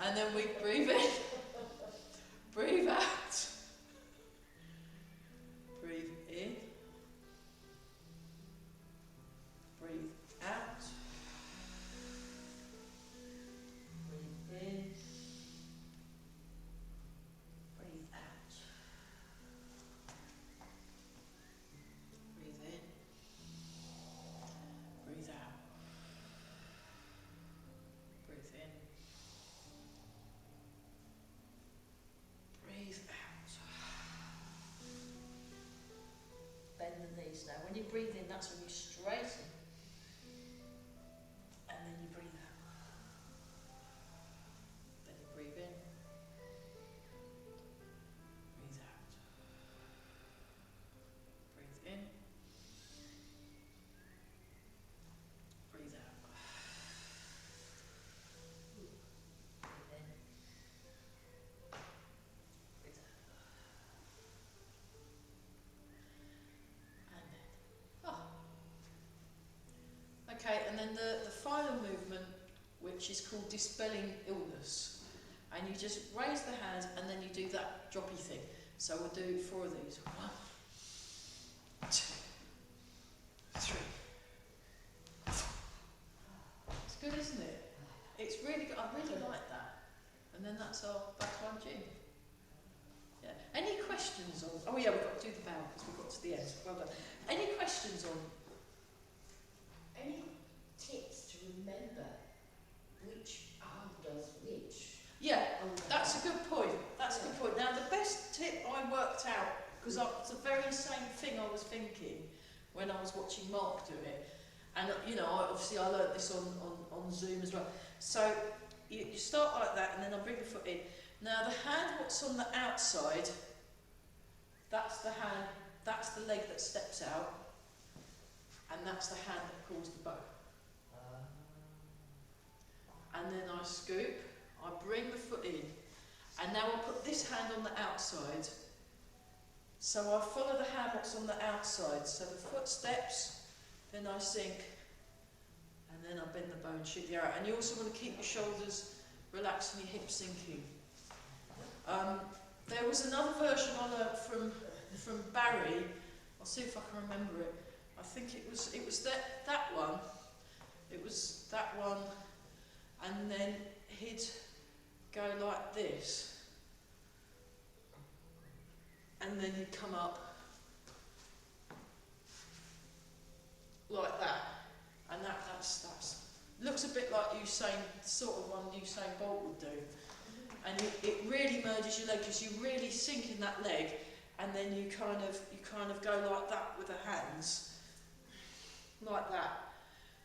And then we breathe in, breathe out, breathe in, breathe out, breathe in, breathe out, breathe in, breathe out. Breathe in. Breathe out. Bend the knees now. When you breathe in, that's when you straighten. And then you breathe out. Then you breathe in. Breathe out. Breathe in. Breathe out. Breathe in. Breathe out. And then. Oh. Okay, and then the final movement, which is called dispelling illness. And you just raise the hands and then you do that droppy thing. So we'll do 4 of these. 1, 2, 3. It's good, isn't it? It's really good. I really like that. And then that's our background gym. Yeah. Any questions on? Oh yeah, we've got to do the bow because we've got to the end. Well done. Any questions on? Any tips to remember which arm does which? Yeah, on the that's a back? good point. That's a good point. Now the best tip I worked out, because it's the very same thing I was thinking when I was watching Mark do it, and you know, obviously I learnt this on Zoom as well. So you start like that, and then I bring the foot in. Now the hand, what's on the outside, that's the hand, that's the leg that steps out, and that's the hand that pulls the bow. And then I scoop, I bring the foot in, and now I put this hand on the outside. So I follow the hand what's on the outside. So the foot steps, then I sink, and then I bend the bow and shoot the arrow. And you also want to keep your shoulders relaxed and your hips sinking. There was another version I learnt from Barry. I'll see if I can remember it. I think it was that one. It was that one, and then he'd go like this, and then he'd come up like that, and that's looks a bit like Usain, sort of one Usain Bolt would do, and it really merges your leg because you really sink in that leg, and then you kind of go like that with the hands, like that.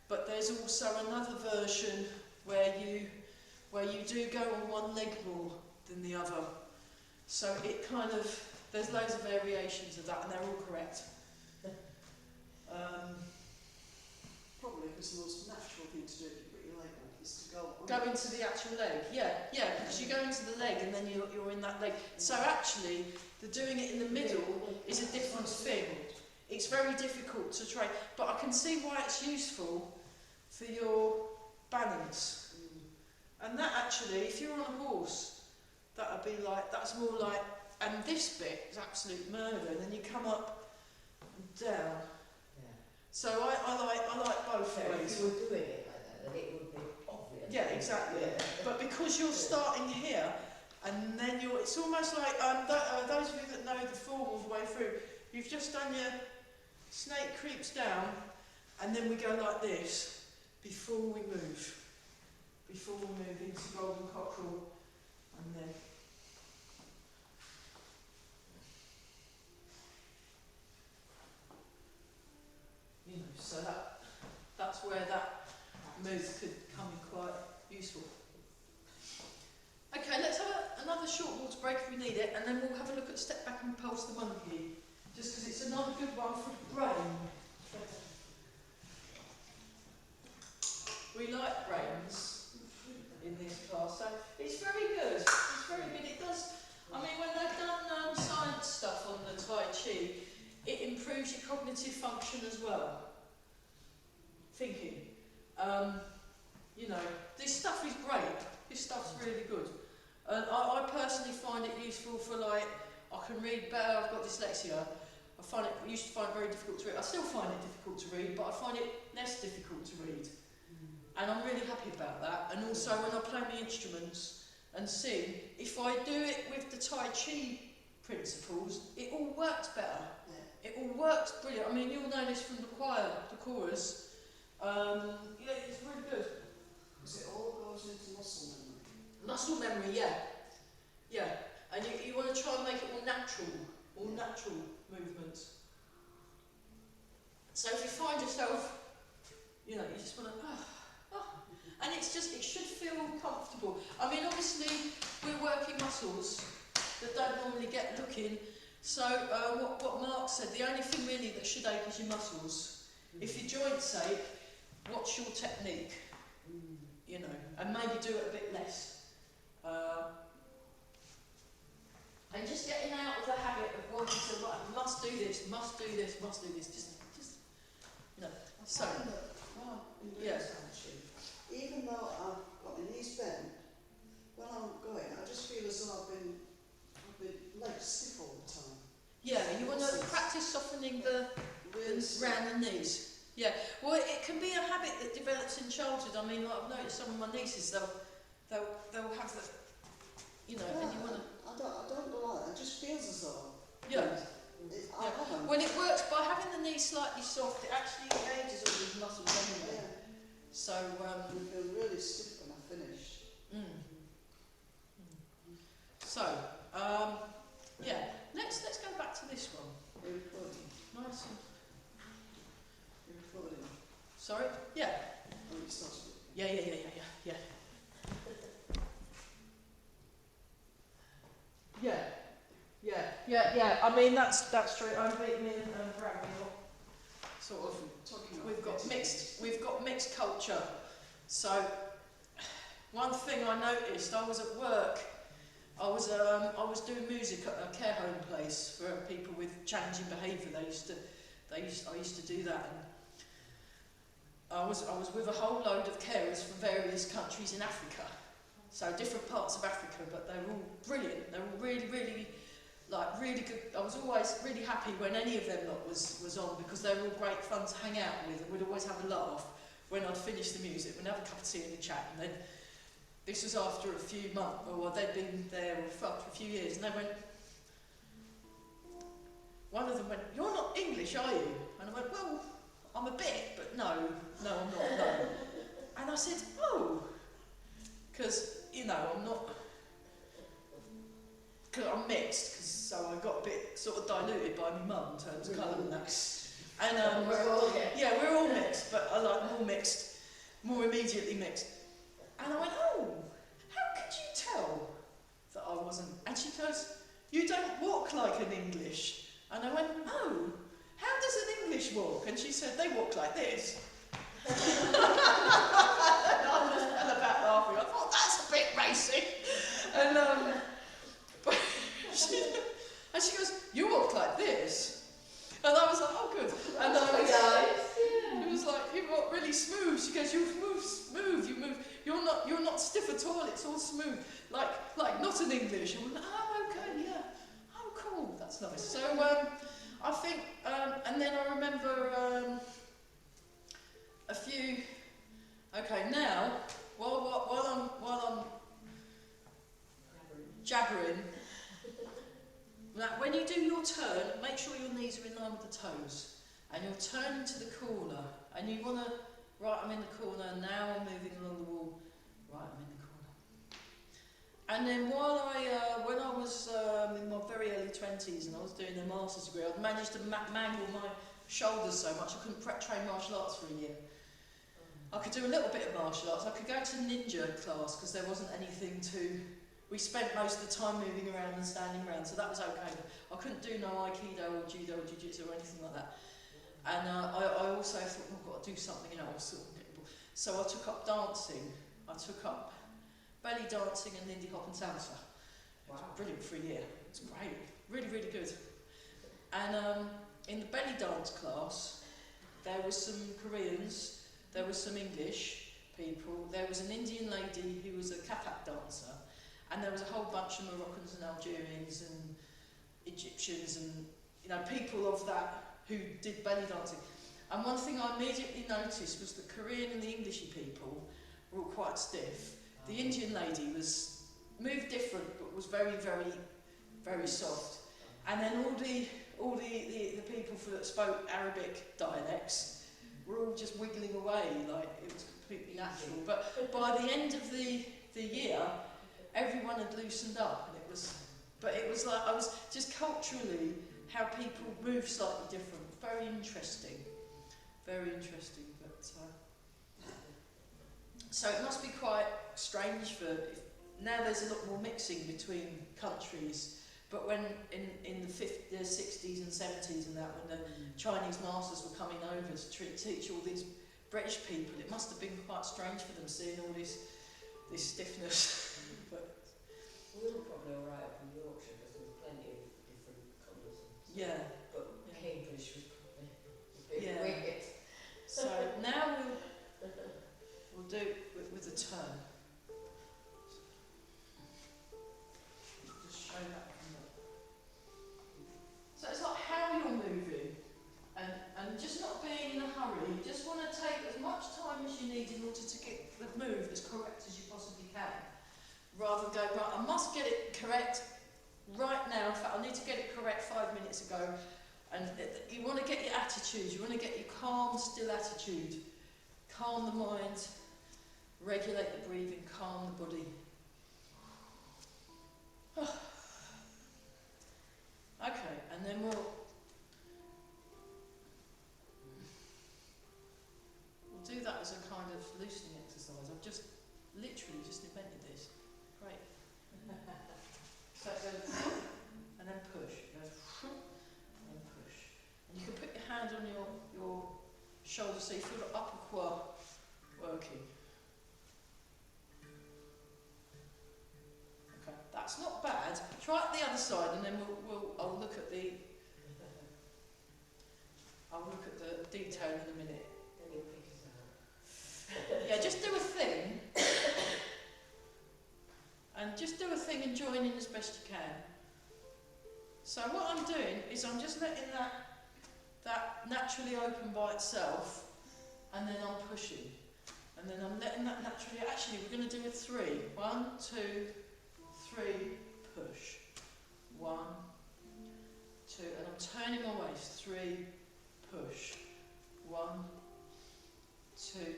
But there's also another version where you do go on one leg more than the other. So it kind of, there's loads of variations of that, and they're all correct. Probably because the most natural thing to do if you put your leg up is to go on. Go into the actual leg, yeah, because you go into the leg and then you're in that leg. So actually, the doing it in the middle is a different thing. It's very difficult to train, but I can see why it's useful for your balance. And that actually, if you're on a horse, that'd be like, that's more like, and this bit is absolute murder, and then you come up and down. Yeah. So I like both So if ways. you were doing it like that, then it would be obvious. Yeah, exactly. Yeah. But because you're starting here, and then you're it's almost like those of you that know the form all the way through, you've just done your snake creeps down, and then we go like this before we move. Before we move into golden cockerel, and then so that's where that move could come in quite useful. Okay, let's have another short water break if we need it, and then we'll have a look at step back and pulse the monkey, just because it's another good one for the brain. We like brains in this class, so it's very good. It's very good. It does. I mean, when they've done science stuff on the Tai Chi, it improves your cognitive function as well. Thinking. This stuff is great. This stuff's really good. I personally find it useful for, like, I can read better. I've got dyslexia. I used to find it very difficult to read. I still find it difficult to read, but I find it less difficult to read. And I'm really happy about that. And also when I play my instruments and sing, if I do it with the Tai Chi principles, it all works better. Yeah. It all works brilliant. I mean, you'll know this from the choir, the chorus. Yeah, it's really good. Because it all goes into muscle memory. Muscle memory, yeah. Yeah. And you want to try and make it all natural movements. So if you find yourself, you just want to, and it should feel comfortable. I mean, obviously, we're working muscles that don't normally get looking. So what Mark said, the only thing really that should ache is your muscles. If your joints ache, what's your technique? And maybe do it a bit less. And just getting out of the habit of wanting to, right, must do this. So, yeah. Even though I've got my knees bent, when I'm going, I just feel as though I've been legs stiff all the time. Yeah, you want to practice softening the round the knees. Yeah, well, it can be a habit that develops in childhood. I mean, like, I've noticed some of my nieces, they'll have the, and you want to. I don't know that. It just feels as though. Yeah. I haven't. When it works by having the knees slightly soft, it actually engages all these muscles anyway. Yeah. So I feel really stiff when I finish. So let's go back to this one. You're recording. Nice. You're recording. Sorry? Yeah. Oh, it starts with. Yeah. Yeah. I mean, that's true. I'm beating in and bragging up. Sort of. We've got mixed culture. So one thing I noticed, I was at work. I was doing music at a care home place for people with challenging behaviour. I used to do that. And I was with a whole load of carers from various countries in Africa. So different parts of Africa, but they were all brilliant. They were really, really, really good. I was always really happy when any of them lot was on, because they were all great fun to hang out with, and we'd always have a laugh when I'd finish the music. We'd have a cup of tea and a chat, and then this was after a few months, or they'd been there for a few years, and one of them went, "You're not English, are you?" And I went, "Well, I'm a bit, but no, I'm not, no." And I said, "Oh," because, I'm not, because I'm mixed, so I got a bit sort of diluted by my mum in terms of colour and that. And we're all mixed, but I like more mixed, more immediately mixed. And I went, "Oh, how could you tell that I wasn't?" And she goes, "You don't walk like an English." And I went, "Oh, how does an English walk?" And she said, "They walk like this." And I just fell about laughing. I thought, that's a bit racy. And she goes, "You walk like this." And I was like, "Oh, good." And it was like, "You walk really smooth." She goes, "You move smooth. You move. You're not stiff at all. It's all smooth, like not an English." I went, "Oh, okay, yeah. Oh, cool. That's nice." So I think, and then I remember a few. Okay, now while I'm jabbering, Now, when you do your turn, make sure your knees are in line with the toes. And you're turning to the corner. And you want to, right, I'm in the corner, now I'm moving along the wall. Right, I'm in the corner. And then when I was in my very early 20s and I was doing a master's degree, I'd managed to mangle my shoulders so much I couldn't train martial arts for a year. I could do a little bit of martial arts. I could go to ninja class because there wasn't anything to... We spent most of the time moving around and standing around, so that was okay. But I couldn't do no aikido or judo or jiu-jitsu or anything like that. And I also thought, oh, I've got to do something else. So I took up dancing. I took up belly dancing and Lindy hop and salsa. It was brilliant for a year. It's great. Really, really good. And in the belly dance class, there was some Koreans, there was some English people, there was an Indian lady who was a Kathak dancer, and there was a whole bunch of Moroccans and Algerians and Egyptians and, you know, people of that who did belly dancing. And one thing I immediately noticed was the Korean and the Englishy people were all quite stiff. The Indian lady moved different, but was very, very, very soft. And then all the people that spoke Arabic dialects were all just wiggling away like it was completely natural. But by the end of the year, everyone had loosened up, and it was like, I was just culturally how people move slightly different. Very interesting, very interesting. But so it must be quite strange now. There's a lot more mixing between countries. But when in the 60s and 70s and that, when the Chinese masters were coming over to teach all these British people, it must have been quite strange for them seeing all this stiffness. But we were probably all right up in Yorkshire because there was plenty of different colours. Yeah. But yeah. Cambridge was probably a bit Yeah. weird. So now we'll do it with a turn. Just show that. So it's like how you're moving and just not being in a hurry. You just want to take as much time as you need in order to get the move as correct as you possibly can. Rather than go, right, I must get it correct right now. In fact, I need to get it correct 5 minutes ago. And you want to get your attitude. You want to get your calm, still attitude. Calm the mind, regulate the breathing, calm the body. Okay, and then we'll do that as a kind of loosening exercise. I've just literally just invented this. Great. So it goes and then push. It goes and then push. And you can put your hand on your shoulder so you feel the upper quad working. Okay, that's not bad. Try it the other side, and then I'll look at the detail in a minute. Then you'll pick us out. Yeah, just do a thing, and just do a thing and join in as best you can. So what I'm doing is I'm just letting that naturally open by itself, and then I'm pushing, and then I'm letting that naturally. Actually, we're going to do a 3. 1, 2, 3, push. 1, 2, and I'm turning my waist. 3, push. 1, 2,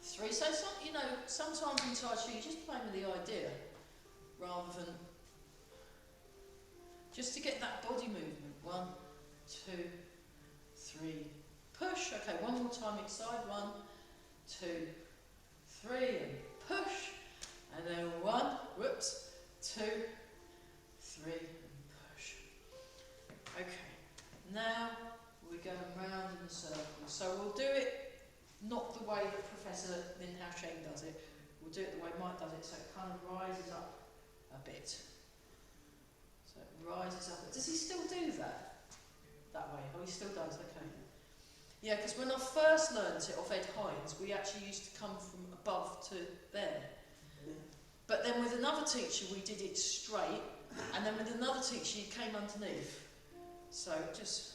3. So sometimes in Tai Chi you're just playing with the idea, rather than just to get that body movement. 1, 2, 3, push. Okay, one more time each side. 1, 2, 3, and push. And then 1, whoops, 2, 3, and push. Okay, now we're going round in a circle. So we'll do it not the way that Professor Lin Hao Sheng does it. We'll do it the way Mike does it, so it kind of rises up a bit. So it rises up. Does he still do that way? Oh, he still does, okay. Yeah, because when I first learnt it off Ed Hines, we actually used to come from above to there. But then with another teacher we did it straight, and then with another teacher you came underneath. So just...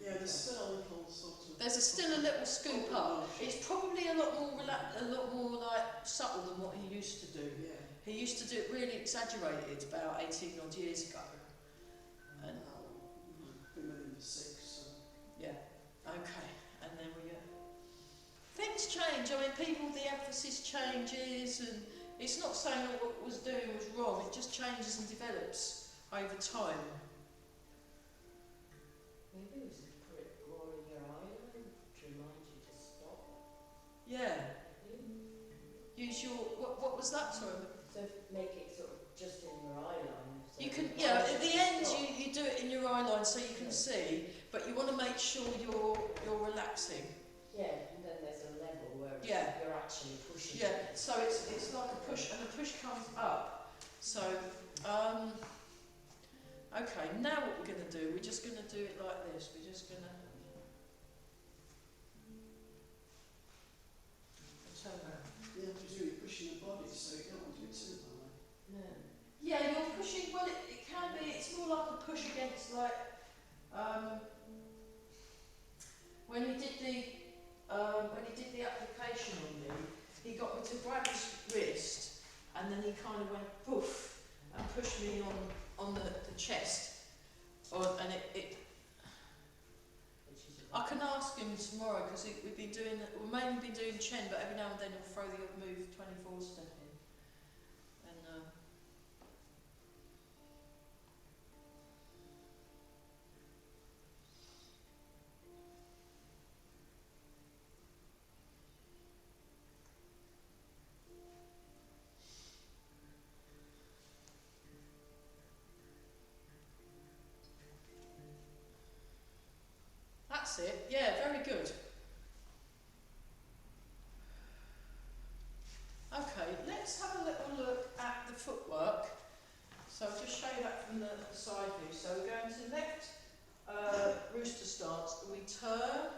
Yeah, there's still a little sort of... There's still a little scoop up. It's probably a lot more like subtle than what he used to do. Yeah. He used to do it really exaggerated about 18 odd years ago. And been with him for 6, so. yeah, okay, and then we go. Things change. I mean, people, the emphasis changes, and it's not saying that what was doing was wrong. It just changes and develops over time. Maybe it was a prick drawing your eyeliner to remind you to stop. Yeah. Use your what was that? Sorry. So make it sort of just in your eyeline. So You can, it yeah, reminds at the you to end stop. you do it in your eye line so you can see, but you want to make sure you're relaxing. Yeah, and then there's a level where Yeah. you're actually pushing. Yeah, so it's like a push, and the push comes up. So, okay, now what we're going to do, we're just going to do it like this. We're just going to turn around. You have to do it pushing the body, so you don't want to do it too high. No. Yeah, you're pushing, well it can be, it's more like a push against like, when he did the application on me, he got me to grab his wrist and then he kind of went poof and pushed me on the chest. And it I can ask him tomorrow because we've mainly been doing Chen, but every now and then he'll throw the odd move 24 step in. And that's it. Yeah, very good. Okay, let's have a little look at the footwork. So I'll just show you that from the side view. So we're going to left rooster stance. We turn,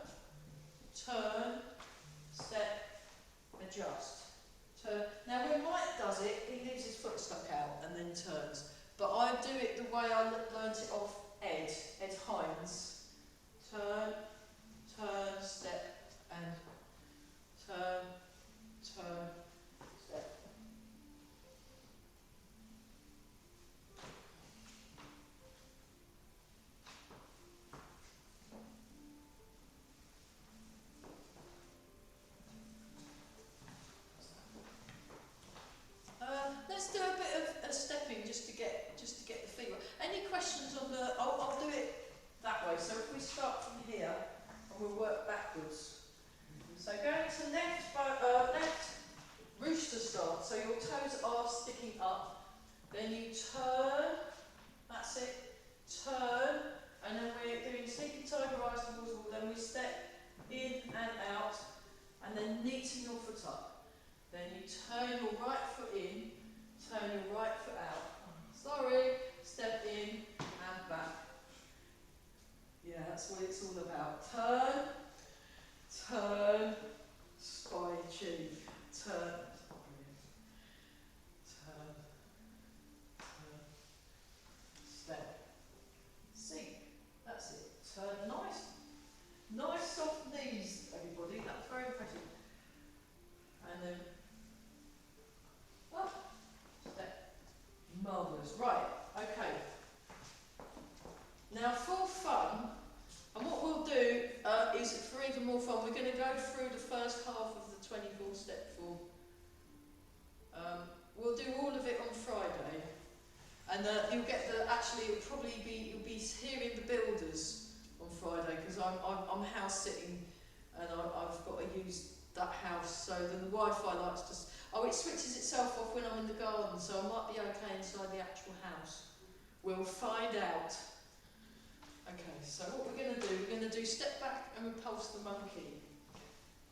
step, adjust. Turn. Now when Mike does it, he leaves his foot stuck out and then turns. But I do it the way I learnt it off Ed Hines. Turn, step, and turn, step. Let's do a bit of stepping just to get the feet right. Any questions on the? I'll do it that way. So if we start from here and we'll work backwards. So going to left rooster stance. So your toes are sticking up. Then you turn. That's it. Turn, and then we're doing sneaky tiger eyes towards the wall. Then we step in and out, and then neaten your foot up. Then you turn your right foot in, turn your right foot out. Sorry, step in and back. Yeah, that's what it's all about. Turn, spine, chin, turn, step, sink. That's it. Turn, nice soft knees, everybody. That's very impressive. And then up, step. Marvellous. Right, okay. Now for fun, and what we'll do is for even more fun, we're going to go through the first half of the 24 step form. We'll do all of it on Friday, and you'll get you'll be hearing the builders on Friday because I'm house sitting, and I've got to use that house, so the Wi-Fi likes to. It switches itself off when I'm in the garden, so I might be okay inside the actual house. We'll find out. Okay, so what we're going to do, we're going to do step back and repulse the monkey.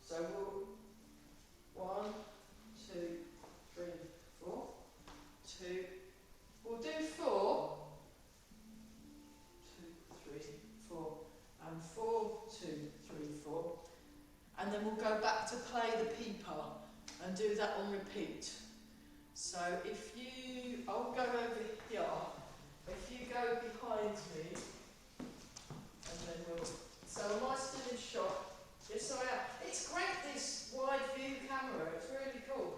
So we'll 1, 2, 3, 4, 2. We'll do 4, 2, 3, 4, and 4, 2, 3, 4, and then we'll go back to play the peeper and do that on repeat. So I'll go over here. If you go behind me. And then so am I still in shot? Yes, I am. It's great, this wide view camera, it's really cool.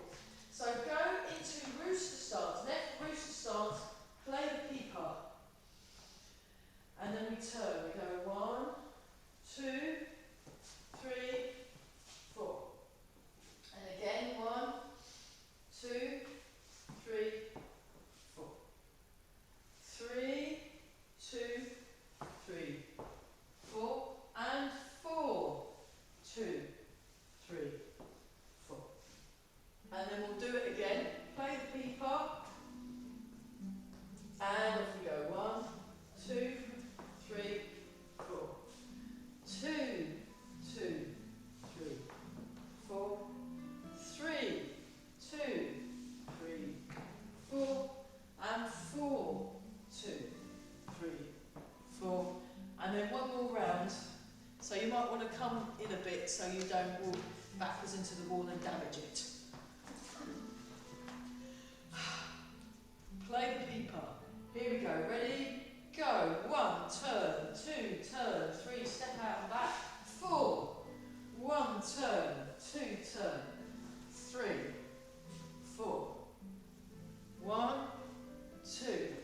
So go into rooster stance, left rooster stance, play the peeper. we turn. We go 1, 2, 3, 4. And again, 1, 2, 3, 4. 3, 2, 3, 4, and 4, 2, 3, 4. And then we'll do it again. Play the P part. And off we go. 1, 2, 3, 4. 2, 2, 3, 4. 3, 2, 3, 4. And 4, 2, 3, 4. And then one more round. So you might want to come in a bit so you don't walk backwards into the wall and damage it. Play the P part. Here we go. Ready? Go. 1, turn. 2, turn. 3, step out and back. 4. 1, turn. 2, turn. 3, 4. 1, 2,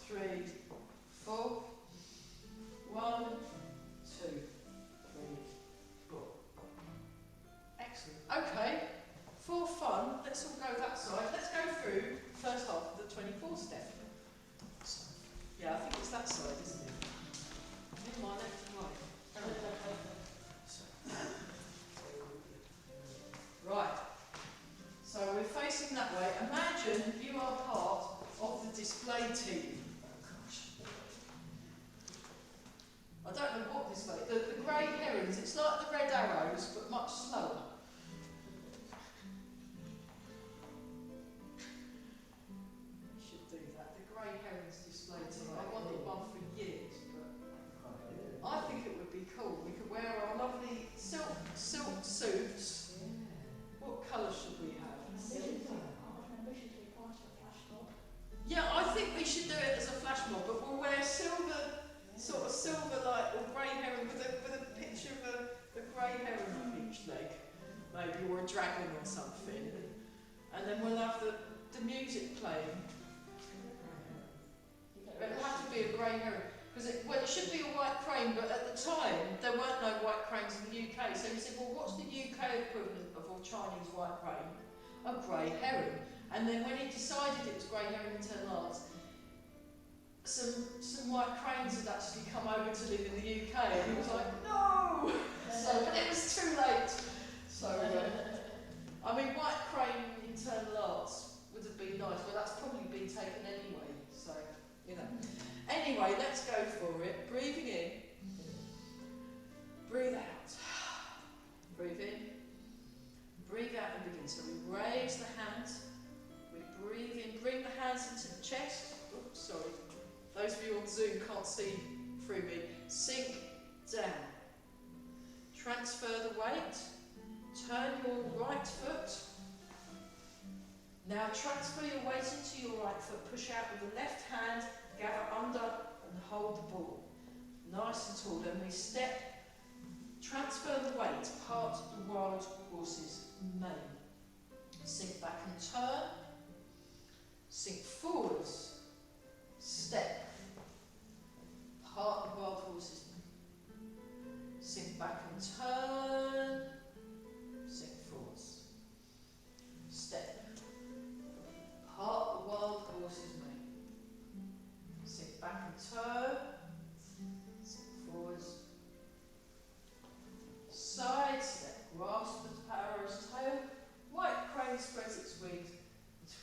3, 4. 1, 2, 3, 4. Excellent. Okay. For fun, let's all go that side. Let's go through the first half of the 24 step. Yeah, I think it's that side, isn't it? In my left and right. Right. So we're facing that way. Imagine you are part of the display team. I don't know what display. The grey herons. It's like the red arrows, but much slower. I wanted one for years, but I think it would be cool. We could wear our lovely silk suits. What colour should we have? Yeah, I think we should do it as a flash mob, but we'll wear silver, sort of silver light or grey heron with a picture of a grey heron on each leg, maybe, or a dragon or something. And then we'll have the music playing. It'll have to be a grey heron, because it should be a white crane, but at the time there weren't no white cranes in the UK, so he said, well, what's the UK equivalent of a Chinese white crane? A grey heron. And then when he decided it was grey heron internal arts, some white cranes had actually come over to live in the UK, and he was like, no! So it was too late. So, I mean, white crane internal arts would have been nice, but that's probably been taken anyway, so. You know. Anyway, let's go for it. Breathing in. Breathe out. Breathe in. Breathe out and begin. So we raise the hands. We breathe in. Bring the hands into the chest. Oops, sorry. Those of you on Zoom can't see through me. Sink down. Transfer the weight. Turn your right foot. Now transfer your weight into your right foot, push out with the left hand, gather under and hold the ball. Nice and tall. Then we step, transfer the weight, part the wild horse's mane. Sink back and turn, sink forwards, step, part the wild horse's mane. Sink back and turn, sink forwards, step. Part the wild horse's mane. Sink back and turn. Sink forwards. Side step. Grasp the sparrow's tail. White crane spreads its wings.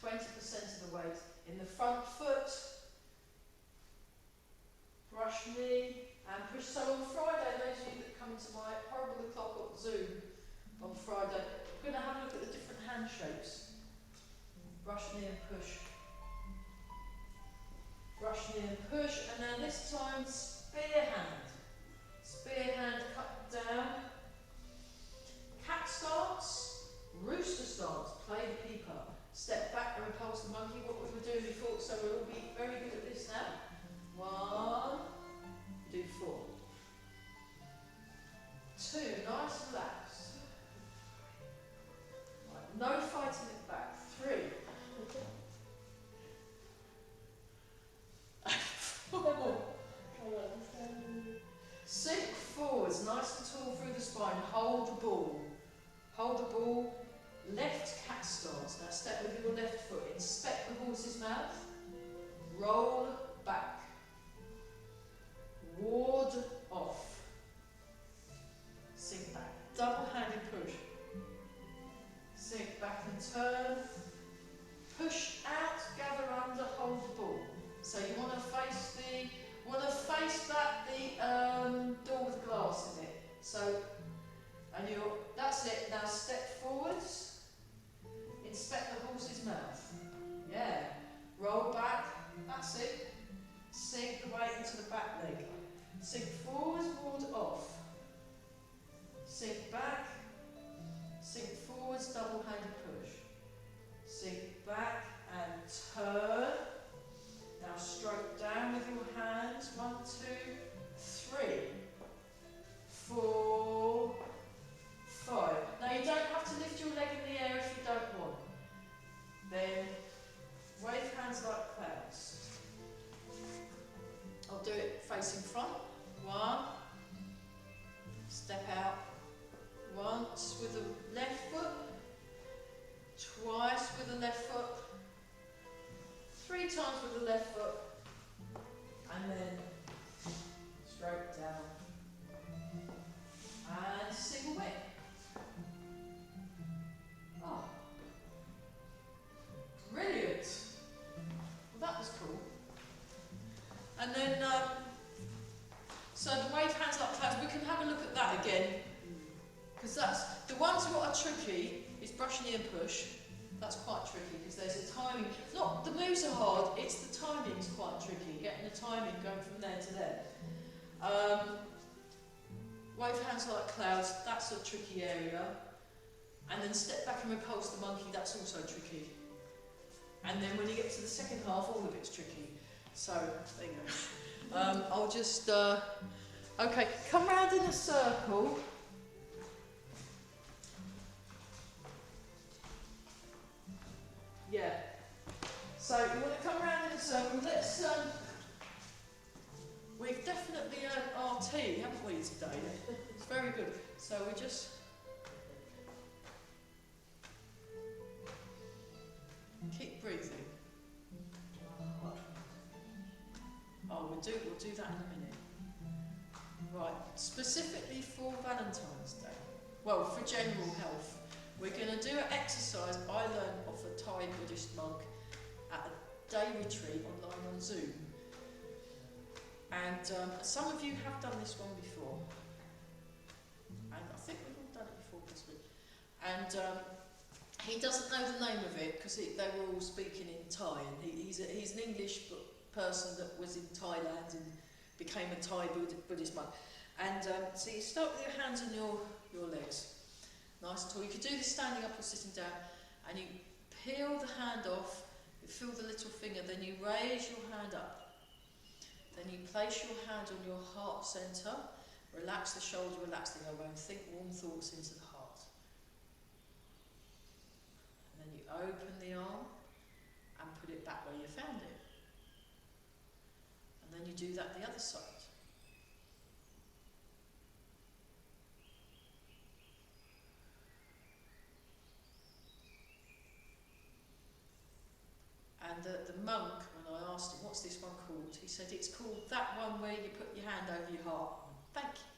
20% of the weight in the front foot. Brush knee and push. So on Friday, those of you that come to my horrible o'clock on Zoom on Friday, we're going to have a look at the different hand shapes. Brush knee and push. Brush knee and push. And now this time, spear hand. Spear hand cut down. Cat stance. Rooster stance. Play the P part. Step back and repulse the monkey. What we were doing before, so we'll all be very good at this now. 1, do 4. 2, nice relax. Right, no fighting it back. 3. 4. left cat stance. Now step with your left foot, inspect the horse's mouth, roll back, ward off, sink back, double-handed push, sink back and turn, push out, gather under, hold the ball. So you want to face the door with glass in it. So, and that's it. Now step forwards, inspect the horse's mouth. Yeah. Roll back, that's it. Sink the weight into the back leg. Sink forwards, ward off. Sink back, sink forwards, double-handed push. Sink back and turn. Now stroke down with your hands. 1, 2, 3, 4, 5. Now you don't have to lift your leg in the air if you don't want. Then wave hands like clouds. I'll do it facing front. 1. Step out. Once with the left foot. Twice with the left foot. 3 times with the left foot. And then stroke down. And single whip. Oh. Brilliant. Well, that was cool. And then, so the wave hands like clouds, we can have a look at that again. Because that's, the ones what are tricky is brush knee and push. That's quite tricky because there's a timing. Not, the moves are hard, it's the timing's quite tricky, getting the timing going from there to there. Wave hands like clouds, that's a tricky area. And then step back and repulse the monkey, that's also tricky. And then when you get to the second half, all of it's tricky. So, there you go. I'll just, okay, come round in a circle. Yeah. So, you want to come round in a circle. Let's, we've definitely earned our tea, haven't we, today? It's very good. So, we just, keep breathing. Oh, we'll do that in a minute. Right, specifically for Valentine's Day, well, for general health, we're going to do an exercise I learned off a Thai Buddhist monk at a day retreat online on Zoom. And some of you have done this one before. And I think we've all done it before, possibly. And he doesn't know the name of it because they were all speaking in Thai. And he's an English person that was in Thailand and became a Thai Buddhist monk. And so you start with your hands on your legs. Nice and tall. You could do this standing up or sitting down. And you peel the hand off, you feel the little finger, then you raise your hand up. Then you place your hand on your heart centre, relax the shoulder, relax the elbow, and think warm thoughts into the heart. And then you open the arm and put it back where you found it. And then you do that the other side. And the monk, when I asked him, what's this one called? He said, it's called that one where you put your hand over your heart. Thank you.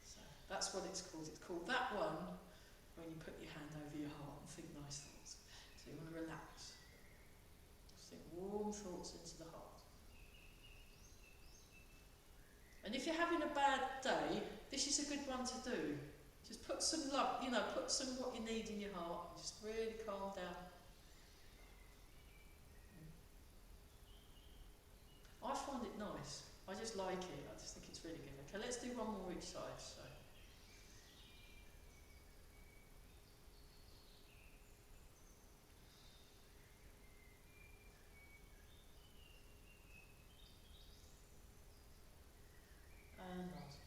So that's what it's called. It's called that one when you put your hand over your heart and think nice thoughts. So you want to relax. Just think warm thoughts into the heart. And if you're having a bad day, this is a good one to do. Just put some love, put some what you need in your heart and just really calm down. I find it nice. I just like it. I just think it's really good. Okay, let's do one more each side. So. And last.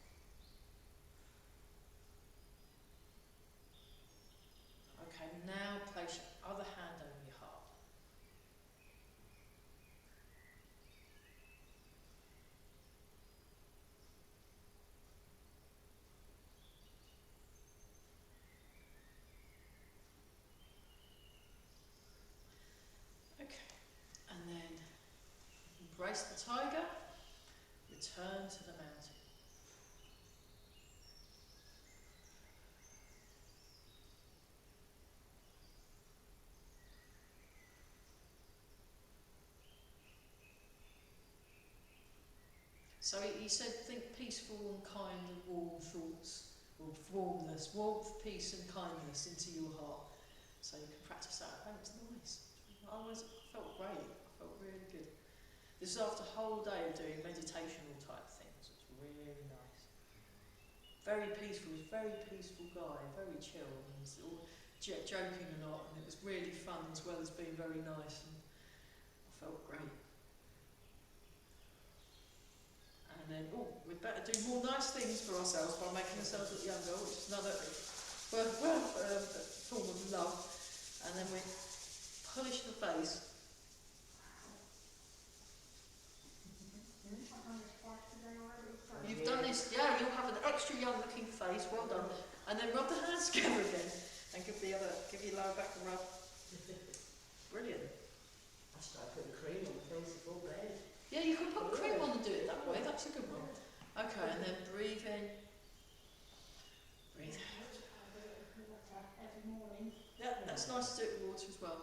Okay, now place your other hand over your heart. embrace the tiger, return to the mountain. So he said, think peaceful and kind and warm thoughts, or warmness, warmth, peace and kindness into your heart. So you can practice that at home. It's nice. I felt great. I felt really good. This is after a whole day of doing meditational type things. It's really nice. Very peaceful. He's a very peaceful guy, very chill. And he's all joking a lot, and it was really fun as well as being very nice. And I felt great. And then, we'd better do more nice things for ourselves by making ourselves look younger, which is another form of love. And then we polish the face. You've done this, yeah, you'll have an extra young looking face, well done. And then rub the hands together again and give your lower back a rub. Brilliant. I started putting cream on the face before bed. Yeah, you can put cream on and do it that way, that's a good one. Okay, and then breathe in, breathe out. Every morning. Yeah, that's nice to do it with water as well.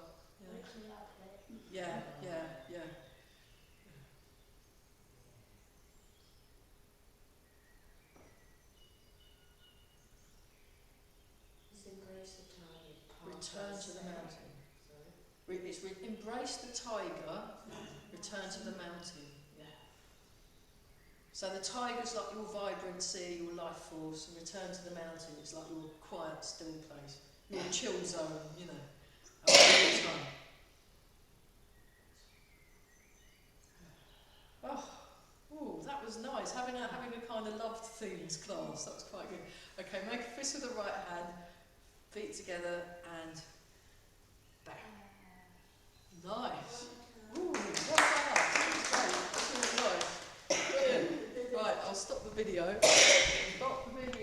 Yeah, yeah. Embrace the tiger. Return to the mountain. Embrace the tiger, return to the mountain. Yeah. So the tiger's like your vibrancy, your life force, and return to the mountain, it's like your quiet, still place, your chill zone, you know. Have a good time. Oh, that was nice. Having a kind of loved themes class, that was quite good. Okay, make a fist with the right hand, feet together, and back. Nice. Ooh, what's that? That was great. That's really nice. Brilliant. Right, I'll stop the video. Stop the video.